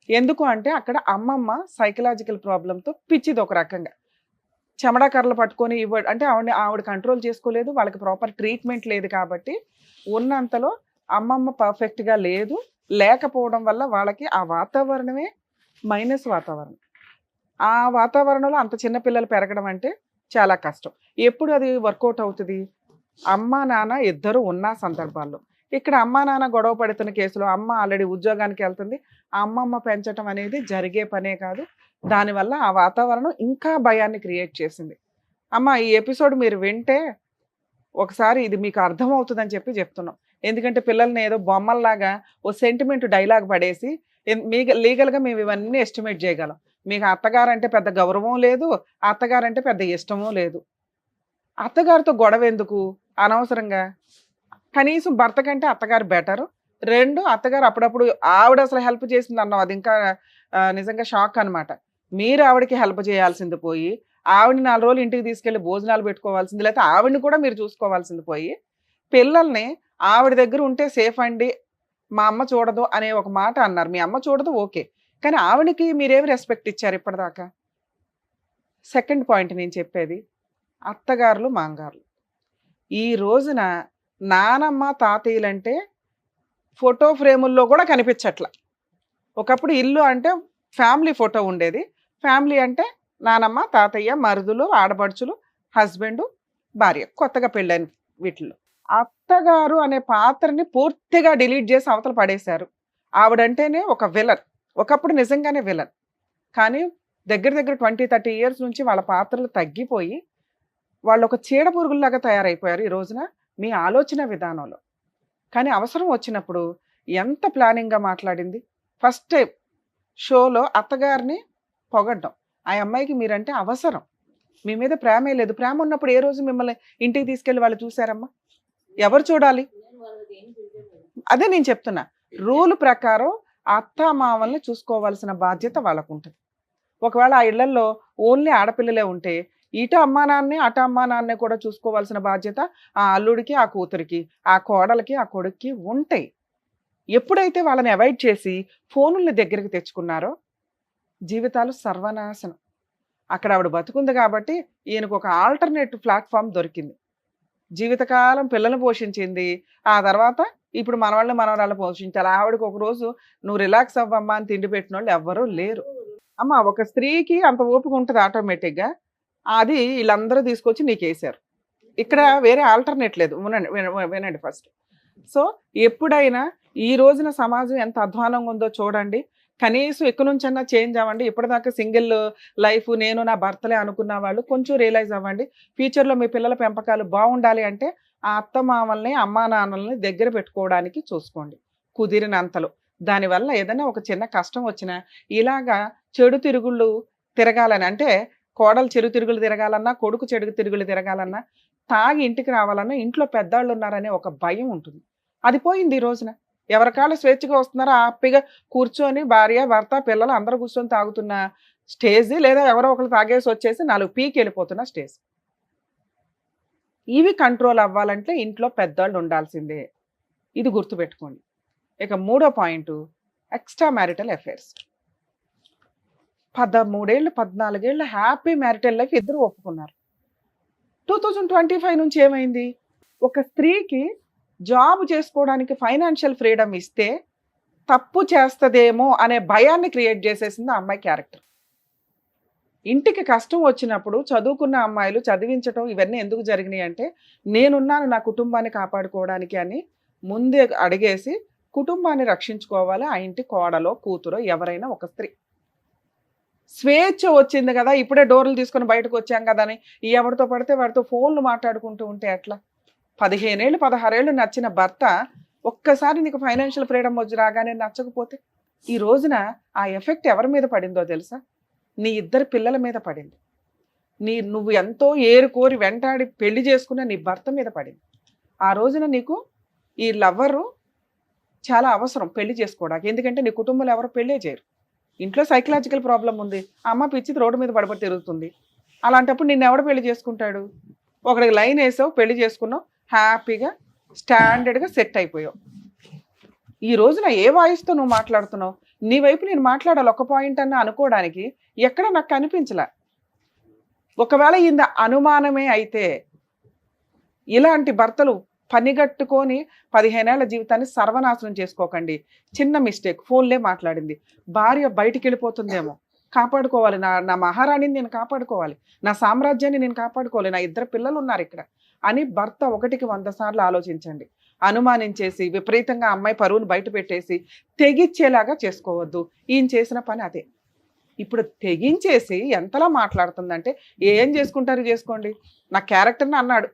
ఎందుకు అంటే అక్కడ అమ్మమ్మ సైకలాజికల్ ప్రాబ్లంతో పిచ్చిది ఒక రకంగా. చెమడా కర్రలు పట్టుకొని అంటే ఆవిడ కంట్రోల్ చేసుకోలేదు, వాళ్ళకి ప్రాపర్ ట్రీట్మెంట్ లేదు. కాబట్టి ఉన్నంతలో అమ్మమ్మ పర్ఫెక్ట్గా లేకపోవడం వల్ల వాళ్ళకి ఆ వాతావరణమే మైనస్ వాతావరణం. ఆ వాతావరణంలో అంత చిన్న పిల్లలు పెరగడం అంటే చాలా కష్టం. ఎప్పుడు అది వర్కౌట్ అవుతుంది? అమ్మ నాన్న ఇద్దరు ఉన్న సందర్భాల్లో. ఇక్కడ అమ్మ నాన్న గొడవ పడుతున్న కేసులో అమ్మ ఆల్రెడీ ఉద్యోగానికి వెళ్తుంది, ఆ అమ్మమ్మ పెంచడం అనేది జరిగే పనే కాదు. దానివల్ల ఆ వాతావరణం ఇంకా భయాన్ని క్రియేట్ చేసింది. అమ్మ, ఈ ఎపిసోడ్ మీరు వింటే ఒకసారి ఇది మీకు అర్థమవుతుందని చెప్తున్నాం. ఎందుకంటే పిల్లల్ని ఏదో బొమ్మల్లాగా ఓ సెంటిమెంట్ డైలాగ్ పడేసి లీగల్గా మేము ఇవన్నీ ఎస్టిమేట్ చేయగలం. మీకు అత్తగారంటే పెద్ద గౌరవం లేదు, అత్తగారంటే పెద్ద ఇష్టమూ లేదు. అత్తగారితో గొడవ ఎందుకు అనవసరంగా? కనీసం భర్త కంటే అత్తగారు బెటరు. 2, అత్తగారు అప్పుడప్పుడు ఆవిడ అసలు హెల్ప్ చేసింది అన్నాం, అది ఇంకా నిజంగా షాక్ అనమాట. మీరు ఆవిడకి హెల్ప్ చేయాల్సింది పోయి, ఆవిడని 4 రోజులు ఇంటికి తీసుకెళ్ళి భోజనాలు పెట్టుకోవాల్సింది, లేకపోతే ఆవిడని కూడా మీరు చూసుకోవాల్సింది పోయి, పిల్లల్ని ఆవిడ దగ్గర ఉంటే సేఫ్ అండి, మా అమ్మ చూడదు అనే ఒక మాట అన్నారు. మీ అమ్మ చూడదు ఓకే, కానీ ఆవిడకి మీరేమి రెస్పెక్ట్ ఇచ్చారు ఇప్పటిదాకా? సెకండ్ పాయింట్ నేను చెప్పేది, అత్తగారులు మాంగారులు. ఈ రోజున నానమ్మ తాతయ్యలంటే ఫోటో ఫ్రేముల్లో కూడా కనిపించట్ల. ఒకప్పుడు ఇల్లు అంటే ఫ్యామిలీ ఫోటో ఉండేది. ఫ్యామిలీ అంటే నానమ్మ తాతయ్య మరుదులు ఆడపడుచులు హస్బెండ్ భార్య, కొత్తగా పెళ్ళైన వీటిల్లో. అత్తగారు అనే పాత్రని పూర్తిగా డిలీట్ చేసి అవతల పడేశారు. ఆవిడంటేనే ఒక విలన్. ఒకప్పుడు నిజంగానే విలన్, కానీ దగ్గర 20-30 ఇయర్స్ నుంచి వాళ్ళ పాత్రలు తగ్గిపోయి వాళ్ళు ఒక చీడ పురుగుల్లాగా తయారైపోయారు ఈ రోజున మీ ఆలోచన విధానంలో. కానీ అవసరం వచ్చినప్పుడు ఎంత ప్లానింగ్గా మాట్లాడింది. ఫస్ట్ టైం షోలో అత్తగారిని పొగడ్డం, ఆ అమ్మాయికి మీరంటే అవసరం, మీ మీద ప్రేమే లేదు. ప్రేమ ఉన్నప్పుడు ఏ రోజు మిమ్మల్ని ఇంటికి తీసుకెళ్ళి వాళ్ళు చూసారమ్మా? ఎవరు చూడాలి? అదే నేను చెప్తున్నా, రూల్ ప్రకారం అత్త మామల్ని చూసుకోవాల్సిన బాధ్యత వాళ్ళకు ఉంటుంది. ఒకవేళ ఆ ఇళ్లలో ఓన్లీ ఆడపిల్లలే ఉంటే ఇటు అమ్మా నాన్నే అటు అమ్మా నాన్నే కూడా చూసుకోవాల్సిన బాధ్యత ఆ అల్లుడికి, ఆ కూతురికి, ఆ కోడలికి, ఆ కొడుక్కి ఉంటాయి. ఎప్పుడైతే వాళ్ళని అవాయిడ్ చేసి ఫోనుల్ని దగ్గరికి తెచ్చుకున్నారో జీవితాలు సర్వనాశనం. అక్కడ ఆవిడ బతుకుంది కాబట్టి ఈయనకు ఒక ఆల్టర్నేట్ ప్లాట్ఫామ్ దొరికింది. జీవితకాలం పిల్లల్ని పోషించింది. ఆ తర్వాత ఇప్పుడు మనవాళ్ళని మనవరాళ్ళని పోషించాలి. ఆవిడకి ఒక రోజు నువ్వు రిలాక్స్ అవ్వమ్మా అని తిండి పెట్టిన వాళ్ళు ఎవ్వరూ లేరు. అమ్మ ఒక స్త్రీకి అంత ఓపిక ఉంటుంది ఆటోమేటిక్గా. అది వీళ్ళందరూ తీసుకొచ్చి నీకేసారు. ఇక్కడ వేరే ఆల్టర్నేట్ లేదు. వినండి ఫస్ట్. సో ఎప్పుడైనా ఈ రోజున సమాజం ఎంత అధ్వానంగా ఉందో చూడండి. కనీసం ఎక్కడి నుంచన్నా చేంజ్ అవ్వండి. ఇప్పటిదాకా సింగిల్ లైఫ్ నేను నా భర్తలే అనుకున్న వాళ్ళు కొంచెం రియలైజ్ అవ్వండి. ఫ్యూచర్లో మీ పిల్లల పెంపకాలు బాగుండాలి అంటే ఆ అత్తమామల్ని అమ్మా నాన్నల్ని దగ్గర పెట్టుకోవడానికి చూసుకోండి కుదిరినంతలో. దానివల్ల ఏదైనా ఒక చిన్న కష్టం వచ్చినా ఇలాగా చెడు తిరుగుళ్ళు తిరగాలని, అంటే కోడలు చెడు తిరుగులు తిరగాలన్నా, కొడుకు చెడు తిరుగులు తిరగాలన్నా, తాగి ఇంటికి రావాలన్నా ఇంట్లో పెద్దవాళ్ళు ఉన్నారనే ఒక భయం ఉంటుంది. అది పోయింది ఈ రోజున. ఎవరికాళ్ళు స్వేచ్ఛగా వస్తున్నారో హ్యాపీగా కూర్చొని భార్య భర్త పిల్లలు అందరూ కూర్చొని తాగుతున్న స్టేజ్, లేదా ఎవరో ఒకరు తాగేసి వచ్చేసి 4 పీకి వెళ్ళిపోతున్న స్టేజ్. ఇవి కంట్రోల్ అవ్వాలంటే ఇంట్లో పెద్దవాళ్ళు ఉండాల్సిందే. ఇది గుర్తుపెట్టుకోండి. ఇక 3వ పాయింట్ ఎక్స్ట్రా మ్యారిటల్ అఫైర్స్. 13 ఏళ్ళు 14 ఏళ్ళు హ్యాపీ మ్యారిటల్ లైఫ్ ఇద్దరు ఒప్పుకున్నారు. 2025 నుంచి ఏమైంది? ఒక స్త్రీకి జాబ్ చేసుకోవడానికి ఫైనాన్షియల్ ఫ్రీడమ్ ఇస్తే తప్పు చేస్తదేమో అనే భయాన్ని క్రియేట్ చేసేసింది ఆ అమ్మాయి క్యారెక్టర్. ఇంటికి కష్టం వచ్చినప్పుడు చదువుకున్న అమ్మాయిలు చదివించటం ఇవన్నీ ఎందుకు జరిగినాయి అంటే నేనున్నాను నా కుటుంబాన్ని కాపాడుకోవడానికి అని ముందే అడిగేసి కుటుంబాన్ని రక్షించుకోవాలి. ఆ ఇంటి కోడలో కూతురో ఎవరైనా ఒక స్త్రీ. స్వేచ్ఛ వచ్చింది కదా, ఇప్పుడే డోర్లు తీసుకొని బయటకు వచ్చాం కదా అని ఎవరితో పడితే వాడితో ఫోన్లు మాట్లాడుకుంటూ ఉంటే ఎట్లా? 15 ఏళ్ళు 16 ఏళ్ళు నచ్చిన భర్త ఒక్కసారి నీకు ఫైనాన్షియల్ ఫ్రీడమ్ వచ్చి రాగానే నచ్చకపోతే ఈ రోజున ఆ ఎఫెక్ట్ ఎవరి మీద పడిందో తెలుసా? నీ ఇద్దరు పిల్లల మీద పడింది. నువ్వు ఎంతో ఏరుకోరి వెంటాడి పెళ్లి చేసుకున్న నీ భర్త మీద పడింది. ఆ రోజున నీకు ఈ లవ్వరు చాలా అవసరం పెళ్లి చేసుకోవడానికి. ఎందుకంటే నీ కుటుంబంలో ఎవరు పెళ్ళే చేయరు. ఇంట్లో సైకలాజికల్ ప్రాబ్లం ఉంది. అమ్మ పిచ్చిది రోడ్డు మీద పడబడి తిరుగుతుంది. అలాంటప్పుడు నిన్ను ఎవడు పెళ్లి చేసుకుంటాడు? ఒకడికి లైన్ వేసావు, పెళ్లి చేసుకున్నావు, హ్యాపీగా స్టాండర్డ్గా సెట్ అయిపోయావు. ఈ రోజున ఏ వాయిస్తో నువ్వు మాట్లాడుతున్నావు? నీ వైపు నేను మాట్లాడాలి ఒక పాయింట్ అన్న అనుకోవడానికి ఎక్కడ నాకు కనిపించలే. ఒకవేళ ఇంత అనుమానమే అయితే ఇలాంటి భర్తలు పనిగట్టుకొని 15 ఏళ్ల జీవితాన్ని సర్వనాశనం చేసుకోకండి. చిన్న మిస్టేక్, ఫోన్లే మాట్లాడింది. భార్య బయటికి వెళ్ళిపోతుందేమో, కాపాడుకోవాలి. నా మహారాణిని నేను కాపాడుకోవాలి, నా సామ్రాజ్యాన్ని నేను కాపాడుకోవాలి, నా ఇద్దరు పిల్లలు ఉన్నారు ఇక్కడ అని భర్త 1కి 100 సార్లు ఆలోచించండి. అనుమానించేసి విపరీతంగా అమ్మాయి పరువును బయట పెట్టేసి తెగిచ్చేలాగా చేసుకోవద్దు. ఈయన చేసిన పని అదే. ఇప్పుడు తెగించేసి ఎంతలా మాట్లాడుతుందంటే ఏం చేసుకుంటారు చేసుకోండి, నా క్యారెక్టర్ని అన్నాడు.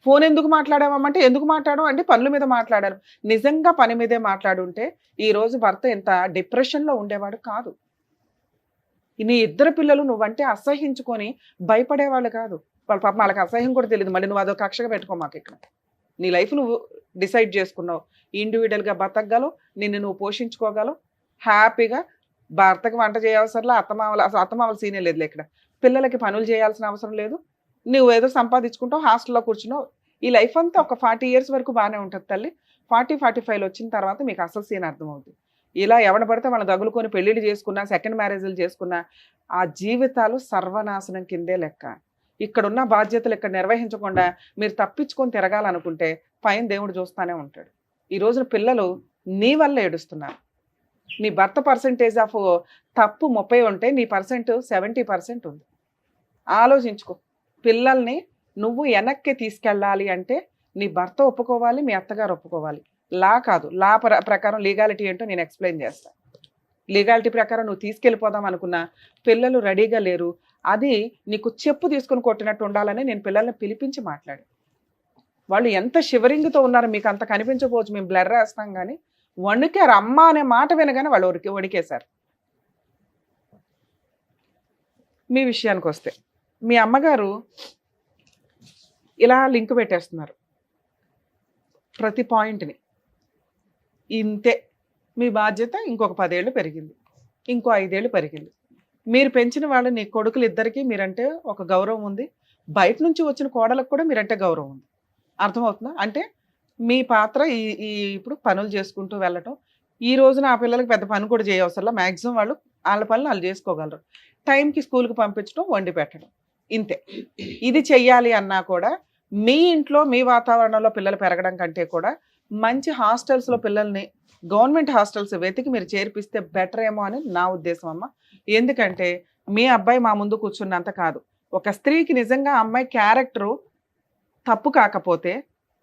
ఫోన్ ఎందుకు మాట్లాడామంటే ఎందుకు మాట్లాడు అంటే పనుల మీద మాట్లాడాను. నిజంగా పని మీదే మాట్లాడుంటే ఈరోజు భర్త ఇంత డిప్రెషన్లో ఉండేవాడు కాదు. నీ ఇద్దరు పిల్లలు నువ్వంటే అసహించుకొని భయపడేవాళ్ళు కాదు. వాళ్ళ పాపం వాళ్ళకి అసహ్యం కూడా తెలియదు. మళ్ళీ నువ్వు అదొక కక్షగా పెట్టుకో మాకు. ఇక్కడ నీ లైఫ్ నువ్వు డిసైడ్ చేసుకున్నావు. ఇండివిజువల్గా బతకగలవు, నిన్ను నువ్వు పోషించుకోగలవు హ్యాపీగా. భర్తకి వంట చేయవసరంలా, అత్తమామల సీనే లేదు ఇక్కడ. పిల్లలకి పనులు చేయాల్సిన అవసరం లేదు. నువ్వు ఏదో సంపాదించుకుంటావు, హాస్టల్లో కూర్చున్నావు. ఈ లైఫ్ అంతా ఒక 40 years వరకు బాగానే ఉంటుంది తల్లి. 40-45 వచ్చిన తర్వాత మీకు అసలు సీన్ అర్థమవుతుంది. ఇలా ఎవడ పడితే వాళ్ళని తగులుకొని పెళ్ళిళ్ళు చేసుకున్నా, సెకండ్ మ్యారేజ్లు చేసుకున్నా ఆ జీవితాలు సర్వనాశనం కిందే లెక్క. ఇక్కడున్న బాధ్యతలు ఇక్కడ నిర్వహించకుండా మీరు తప్పించుకొని తిరగాలనుకుంటే పైన దేవుడు చూస్తూనే ఉంటాడు. ఈ రోజున పిల్లలు నీ వల్ల ఏడుస్తున్నారు. నీ భర్త పర్సంటేజ్ ఆఫ్ తప్పు 30 ఉంటే నీ పర్సెంట్ 70% ఉంది. ఆలోచించుకో. పిల్లల్ని నువ్వు వెనక్కి తీసుకెళ్ళాలి అంటే నీ భర్త ఒప్పుకోవాలి, మీ అత్తగారు ఒప్పుకోవాలి. లా కాదు, లా ప్రకారం లీగాలిటీ ఏంటో నేను ఎక్స్ప్లెయిన్ చేస్తాను. లీగాలిటీ ప్రకారం నువ్వు తీసుకెళ్ళిపోదాం అనుకున్నా పిల్లలు రెడీగా లేరు. అది నీకు చెప్పు తీసుకుని కొట్టినట్టు ఉండాలని నేను పిల్లల్ని పిలిపించి మాట్లాడాను. వాళ్ళు ఎంత షివరింగ్తో ఉన్నారో మీకు అంత కనిపించకపోవచ్చు, మేము బ్లర్ వేస్తాం కానీ వణికారు. అమ్మ అనే మాట వినగానే వాళ్ళు వణికేశారు. మీ విషయానికి వస్తే మీ అమ్మగారు ఇలా లింక్ పెట్టేస్తున్నారు ప్రతి పాయింట్ని. ఇంతే మీ బాధ్యత. ఇంకొక 10 ఏళ్ళు పెరిగింది, ఇంకో 5 ఏళ్ళు పెరిగింది. మీరు పెంచిన వాళ్ళు నీ కొడుకులు ఇద్దరికి మీరంటే ఒక గౌరవం ఉంది, బయట నుంచి వచ్చిన కోడలకు కూడా మీరంటే గౌరవం ఉంది. అర్థమవుతుందా? అంటే మీ పాత్ర ఈ ఈ ఇప్పుడు పనులు చేసుకుంటూ వెళ్ళటం. ఈ రోజున ఆ పిల్లలకి పెద్ద పని కూడా చేయవసరంలా, మ్యాక్సిమం వాళ్ళు వాళ్ళ పనులు వాళ్ళు చేసుకోగలరు. టైంకి స్కూల్కి పంపించడం, వండి పెట్టడం, ఇంతే. ఇది చెయ్యాలి అన్నా కూడా మీ ఇంట్లో మీ వాతావరణంలో పిల్లలు పెరగడం కంటే కూడా మంచి హాస్టల్స్లో పిల్లల్ని, గవర్నమెంట్ హాస్టల్స్ వెతికి మీరు చేర్పిస్తే బెటర్ ఏమో అని నా ఉద్దేశం అమ్మ. ఎందుకంటే మీ అబ్బాయి మా ముందు కూర్చున్నంత కాదు, ఒక స్త్రీకి నిజంగా అమ్మాయి క్యారెక్టరు తప్పు కాకపోతే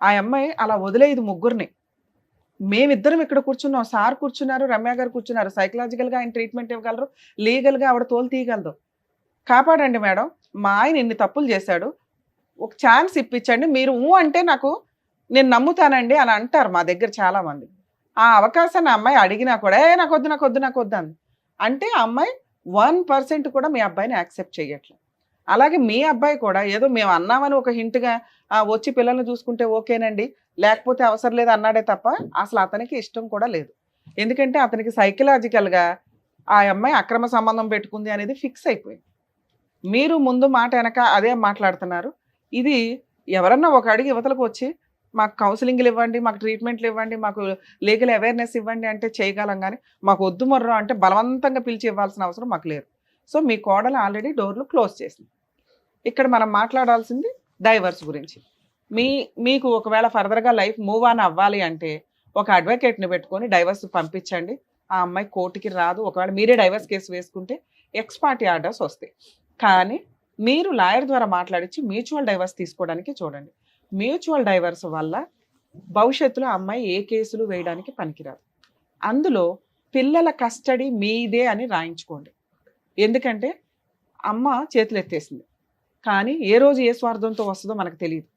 ఆ అమ్మాయి అలా వదిలేది ముగ్గురిని. మేమిద్దరం ఇక్కడ కూర్చున్నాం, సార్ కూర్చున్నారు, రమ్య గారు కూర్చున్నారు, సైకలాజికల్గా ఆయన ట్రీట్మెంట్ ఇవ్వగలరు, లీగల్గా ఆవిడ తోలు తీయగలదు. కాపాడండి మేడం, మా ఆయన ఇన్ని తప్పులు చేశాడు, ఒక ఛాన్స్ ఇప్పించండి, మీరు అంటే నేను నమ్ముతానండి అని అంటారు మా దగ్గర చాలామంది. ఆ అవకాశాన్ని ఆ అమ్మాయి అడిగినా కూడా నాకు వద్దు అంది. అంటే ఆ అమ్మాయి 1% కూడా మీ అబ్బాయిని యాక్సెప్ట్ చేయట్లేదు. అలాగే మీ అబ్బాయి కూడా ఏదో మేము అన్నామని ఒక హింట్గా వచ్చి పిల్లల్ని చూసుకుంటే ఓకేనండి, లేకపోతే అవసరం లేదు అన్నాడే తప్ప అసలు అతనికి ఇష్టం కూడా లేదు. ఎందుకంటే అతనికి సైకలాజికల్గా ఆ అమ్మాయి అక్రమ సంబంధం పెట్టుకుంది అనేది ఫిక్స్ అయిపోయింది. మీరు ముందు మాట వెనక అదే మాట్లాడుతున్నారు. ఇది ఎవరన్నా ఒక అడిగి యువతలకు వచ్చి మాకు కౌన్సిలింగ్లు ఇవ్వండి, మాకు ట్రీట్మెంట్లు ఇవ్వండి, మాకు లీగల్ అవేర్నెస్ ఇవ్వండి అంటే చేయగలం, కానీ మాకు వద్దు మొర్రో అంటే బలవంతంగా పిలిచి ఇవ్వాల్సిన అవసరం మాకు లేదు. సో మీ కోడలు ఆల్రెడీ డోర్లు క్లోజ్ చేసింది. ఇక్కడ మనం మాట్లాడాల్సింది డైవర్స్ గురించి. మీకు ఒకవేళ ఫర్దర్గా లైఫ్ మూవ్ ఆన్ అవ్వాలి అంటే ఒక అడ్వకేట్ని పెట్టుకొని డైవర్స్ పంపించండి. ఆ అమ్మాయి కోర్టుకి రాదు. ఒకవేళ మీరే డైవర్స్ కేసు వేసుకుంటే ఎక్స్ పార్టీ ఆర్డర్స్ వస్తాయి. కానీ మీరు లాయర్ ద్వారా మాట్లాడించి మ్యూచువల్ డైవర్స్ తీసుకోవడానికి చూడండి. మ్యూచువల్ డైవర్స్ వల్ల భవిష్యత్తులో అమ్మాయి ఏ కేసులు వేయడానికి పనికిరాదు. అందులో పిల్లల కస్టడీ మీదే అని రాయించుకోండి. ఎందుకంటే అమ్మ చేతులు ఎత్తేసింది, కానీ ఏ రోజు ఏ స్వార్థంతో వస్తుందో మనకు తెలియదు.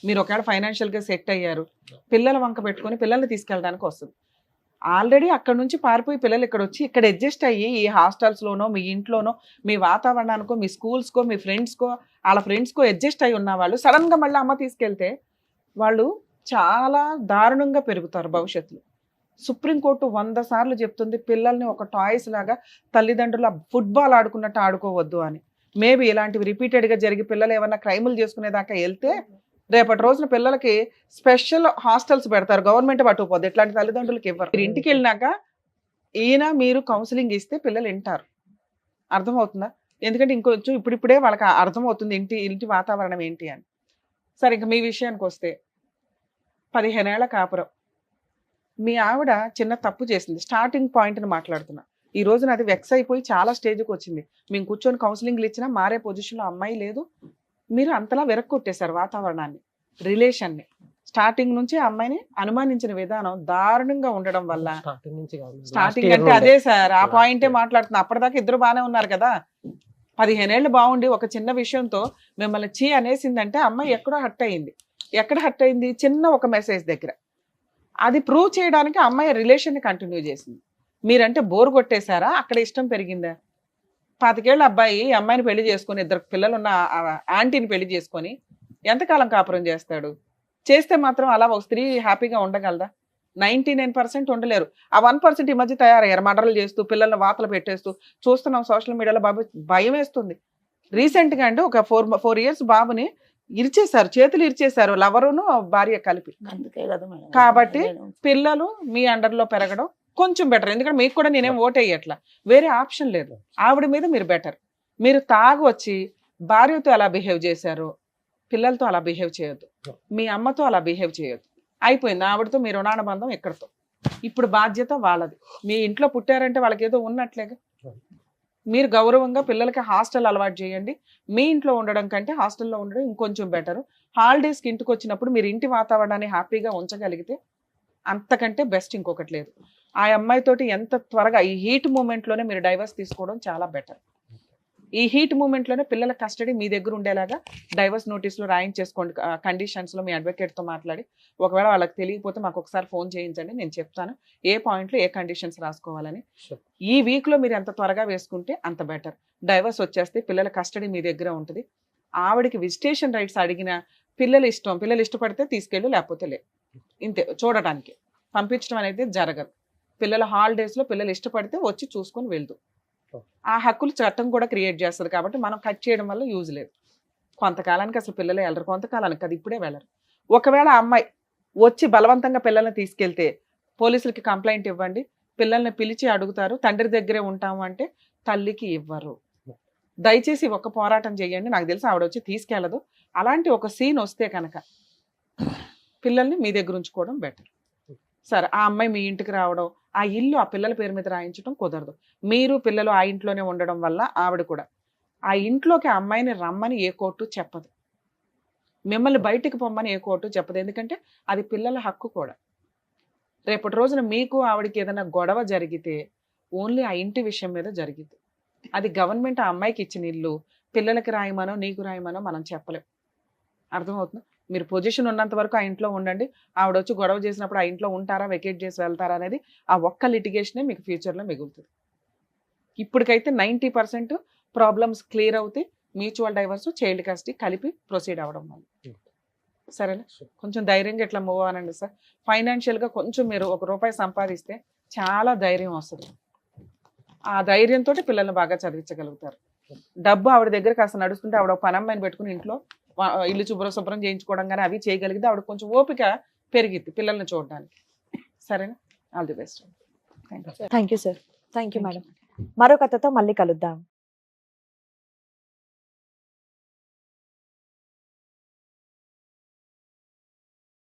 మీరు ఒకవేళ ఫైనాన్షియల్గా సెట్ అయ్యారు, పిల్లల వంక పెట్టుకొని పిల్లల్ని తీసుకెళ్ళడానికి వస్తుంది. ఆల్రెడీ అక్కడ నుంచి పారిపోయి పిల్లలు ఇక్కడ వచ్చి ఇక్కడ అడ్జస్ట్ అయ్యి ఈ హాస్టల్స్లోనో మీ ఇంట్లోనో మీ వాతావరణానికో మీ స్కూల్స్కో మీ ఫ్రెండ్స్కో వాళ్ళ ఫ్రెండ్స్కో అడ్జస్ట్ అయ్యి ఉన్న వాళ్ళు సడన్గా మళ్ళీ అమ్మ తీసుకెళ్తే వాళ్ళు చాలా దారుణంగా పెరుగుతారు భవిష్యత్తులో. సుప్రీంకోర్టు 100 సార్లు చెప్తుంది పిల్లల్ని ఒక టాయ్స్ లాగా తల్లిదండ్రుల ఫుట్బాల్ ఆడుకున్నట్టు ఆడుకోవద్దు అని. మేబీ ఇలాంటివి రిపీటెడ్గా జరిగి పిల్లలు ఏమన్నా క్రైములు చేసుకునేదాకా వెళ్తే రేపటి రోజున పిల్లలకి స్పెషల్ హాస్టల్స్ పెడతారు, గవర్నమెంట్ పట్టుకుపోద్ది. ఇట్లాంటి తల్లిదండ్రులకి ఇవ్వరు. మీరు ఇంటికి వెళ్ళినాక మీరు కౌన్సిలింగ్ ఇస్తే పిల్లలు వింటారు. అర్థమవుతుందా? ఎందుకంటే ఇంకొంచెం ఇప్పుడిప్పుడే వాళ్ళకి అర్థమవుతుంది ఇంటి వాతావరణం ఏంటి అని. సరే, ఇంకా మీ విషయానికి వస్తే 15 ఏళ్ల కాపురం, మీ ఆవిడ చిన్న తప్పు చేసింది. స్టార్టింగ్ పాయింట్ని మాట్లాడుతున్నా. ఈ రోజున అది వెక్స్ అయిపోయి చాలా స్టేజ్కి వచ్చింది. మేము కూర్చొని కౌన్సిలింగ్లు ఇచ్చినా మారే పొజిషన్లో అమ్మాయి లేదు. మీరు అంతలా వెరక్కొట్టేశారు వాతావరణాన్ని, రిలేషన్ని. స్టార్టింగ్ నుంచి అమ్మాయిని అనుమానించిన విధానం దారుణంగా ఉండడం వల్ల స్టార్టింగ్ అంటే అదే సార్, ఆ పాయింటే మాట్లాడుతున్నా. అప్పటిదాకా ఇద్దరు బాగానే ఉన్నారు కదా. 15 ఏళ్ళు బాగుండి ఒక చిన్న విషయంతో మిమ్మల్ని చీ అనేసిందంటే అమ్మాయి ఎక్కడో హర్ట్ అయింది. ఎక్కడ హర్ట్ అయింది? చిన్న ఒక మెసేజ్ దగ్గర. అది ప్రూవ్ చేయడానికి అమ్మాయి రిలేషన్ని కంటిన్యూ చేసింది. మీరంటే బోర్ కొట్టేశారా? అక్కడ ఇష్టం పెరిగిందా? 25 ఏళ్ళ అబ్బాయి అమ్మాయిని పెళ్లి చేసుకొని 2 పిల్లలున్న ఆంటీని పెళ్లి చేసుకొని ఎంతకాలం కాపురం చేస్తాడు? చేస్తే మాత్రం అలా ఒక స్త్రీ హ్యాపీగా ఉండగలదా? 99% ఉండలేరు. ఆ 1% ఈ మధ్య తయారయ్యారు, మర్డర్లు చేస్తూ పిల్లల్ని వాతలు పెట్టేస్తూ చూస్తున్నాం సోషల్ మీడియాలో. బాబు భయం వేస్తుంది. రీసెంట్గా అంటే ఒక 4 years బాబుని ఇరిచేశారు, చేతులు ఇరిచేశారు, లవరును భార్య కలిపి. కాబట్టి పిల్లలు మీ అండర్లో పెరగడం కొంచెం బెటర్. ఎందుకంటే మీకు కూడా నేనేం ఓట్ వేయట్లా, వేరే ఆప్షన్ లేదు. ఆవిడ మీద మీరు బెటర్. మీరు తాగొచ్చి భార్యతో ఎలా బిహేవ్ చేశారు, పిల్లలతో అలా బిహేవ్ చేయొద్దు, మీ అమ్మతో అలా బిహేవ్ చేయొద్దు. అయిపోయింది. ఆవిడతో మీ రుణానుబంధం ఎక్కడితో. ఇప్పుడు బాధ్యత వాళ్ళది. మీ ఇంట్లో పుట్టారంటే వాళ్ళకి ఏదో ఉన్నట్లేగా. మీరు గౌరవంగా పిల్లలకి హాస్టల్ అలవాటు చేయండి. మీ ఇంట్లో ఉండడం కంటే హాస్టల్లో ఉండడం ఇంకొంచెం బెటరు. హాలిడేస్కి ఇంటికి వచ్చినప్పుడు మీరు ఇంటి వాతావరణాన్ని హ్యాపీగా ఉంచగలిగితే అంతకంటే బెస్ట్ ఇంకొకటి లేదు. ఆ అమ్మాయితోటి ఎంత త్వరగా ఈ హీట్ మూమెంట్లోనే మీరు డైవర్స్ తీసుకోవడం చాలా బెటర్. ఈ హీట్ మూమెంట్లోనే పిల్లల కస్టడీ మీ దగ్గర ఉండేలాగా డైవర్స్ నోటీసులు రాయించేసుకోండి. కండిషన్స్లో మీ అడ్వకేట్తో మాట్లాడి, ఒకవేళ వాళ్ళకి తెలియకపోతే మాకు ఒకసారి ఫోన్ చేయించండి, నేను చెప్తాను ఏ పాయింట్లో ఏ కండిషన్స్ రాసుకోవాలని. ఈ వీక్లో మీరు ఎంత త్వరగా వేసుకుంటే అంత బెటర్. డైవర్స్ వచ్చేస్తే పిల్లల కస్టడీ మీ దగ్గర ఉంటుంది. ఆవిడకి విజిటేషన్ రైట్స్ అడిగిన పిల్లలు ఇష్టపడితే తీసుకెళ్ళు, లేకపోతే లే. ఇంతే, చూడటానికి పంపించడం అనేది జరగదు. పిల్లల హాలిడేస్లో పిల్లలు ఇష్టపడితే వచ్చి చూసుకొని వెళ్తూ. ఆ హక్కులు చట్టం కూడా క్రియేట్ చేస్తుంది కాబట్టి మనం కట్ చేయడం వల్ల యూజ్ లేదు. కొంతకాలానికి అసలు పిల్లలే వెళ్ళరు, కొంతకాలానికి అది ఇప్పుడే వెళ్ళరు. ఒకవేళ ఆ అమ్మాయి వచ్చి బలవంతంగా పిల్లల్ని తీసుకెళ్తే పోలీసులకి కంప్లైంట్ ఇవ్వండి, పిల్లల్ని పిలిచి అడుగుతారు, తండ్రి దగ్గరే ఉంటాము అంటే తల్లికి ఇవ్వరు. దయచేసి ఒక పోరాటం చేయండి. నాకు తెలిసి ఆవిడ వచ్చి తీసుకెళ్ళదు. అలాంటి ఒక సీన్ వస్తే కనుక పిల్లల్ని మీ దగ్గర ఉంచుకోవడం బెటర్. సరే, ఆ అమ్మాయి మీ ఇంటికి రావడం, ఆ ఇల్లు ఆ పిల్లల పేరు మీద రాయించడం కుదరదు. మీరు పిల్లలు ఆ ఇంట్లోనే ఉండడం వల్ల ఆవిడ కూడా ఆ ఇంట్లోకి ఆ అమ్మాయిని రమ్మని ఏ కోర్టు చెప్పదు, మిమ్మల్ని బయటికి పొమ్మని ఏ కోర్టు చెప్పదు. ఎందుకంటే అది పిల్లల హక్కు కూడా. రేపటి రోజున మీకు ఆవిడకి ఏదైనా గొడవ జరిగితే ఓన్లీ ఆ ఇంటి విషయం మీద జరిగింది. అది గవర్నమెంట్ ఆ అమ్మాయికి ఇచ్చిన ఇల్లు, పిల్లలకి రాయమనో నీకు రాయమనో మనం చెప్పలేం. అర్థమవుతుంది? మీరు పొజిషన్ ఉన్నంత వరకు ఆ ఇంట్లో ఉండండి. ఆవిడ వచ్చి గొడవ చేసినప్పుడు ఆ ఇంట్లో ఉంటారా, వెకేట్ చేసి వెళ్తారా అనేది ఆ ఒక్క లిటిగేషనే మీకు ఫ్యూచర్లో మిగులుతుంది. ఇప్పటికైతే 90% ప్రాబ్లమ్స్ క్లియర్ అవుతాయి. మ్యూచువల్ డైవర్స్, చైల్డ్ కస్టడీ కలిపి ప్రొసీడ్ అవ్వడం వల్ల. సరేనా? కొంచెం ధైర్యంగా ఇట్లా మూవ్ అవ్వనండి సార్. ఫైనాన్షియల్గా కొంచెం మీరు ₹1 సంపాదిస్తే చాలా ధైర్యం వస్తుంది. ఆ ధైర్యంతో పిల్లల్ని బాగా చదివించగలుగుతారు. డబ్బు ఆవిడ దగ్గర కాస్త నడుస్తుంటే ఆవిడ ఒక పనమ్మాయిని పెట్టుకుని ఇంట్లో ఇల్లు శుభ్రం చేయించుకోవడం కానీ అవి చేయగలిగితే ఆవిడ కొంచెం ఓపిక పెరిగిద్ది పిల్లల్ని చూడడానికి. సరేనా? All the best. Thank you sir. Thank you madam. మరో కథతో మళ్ళీ కలుద్దాం.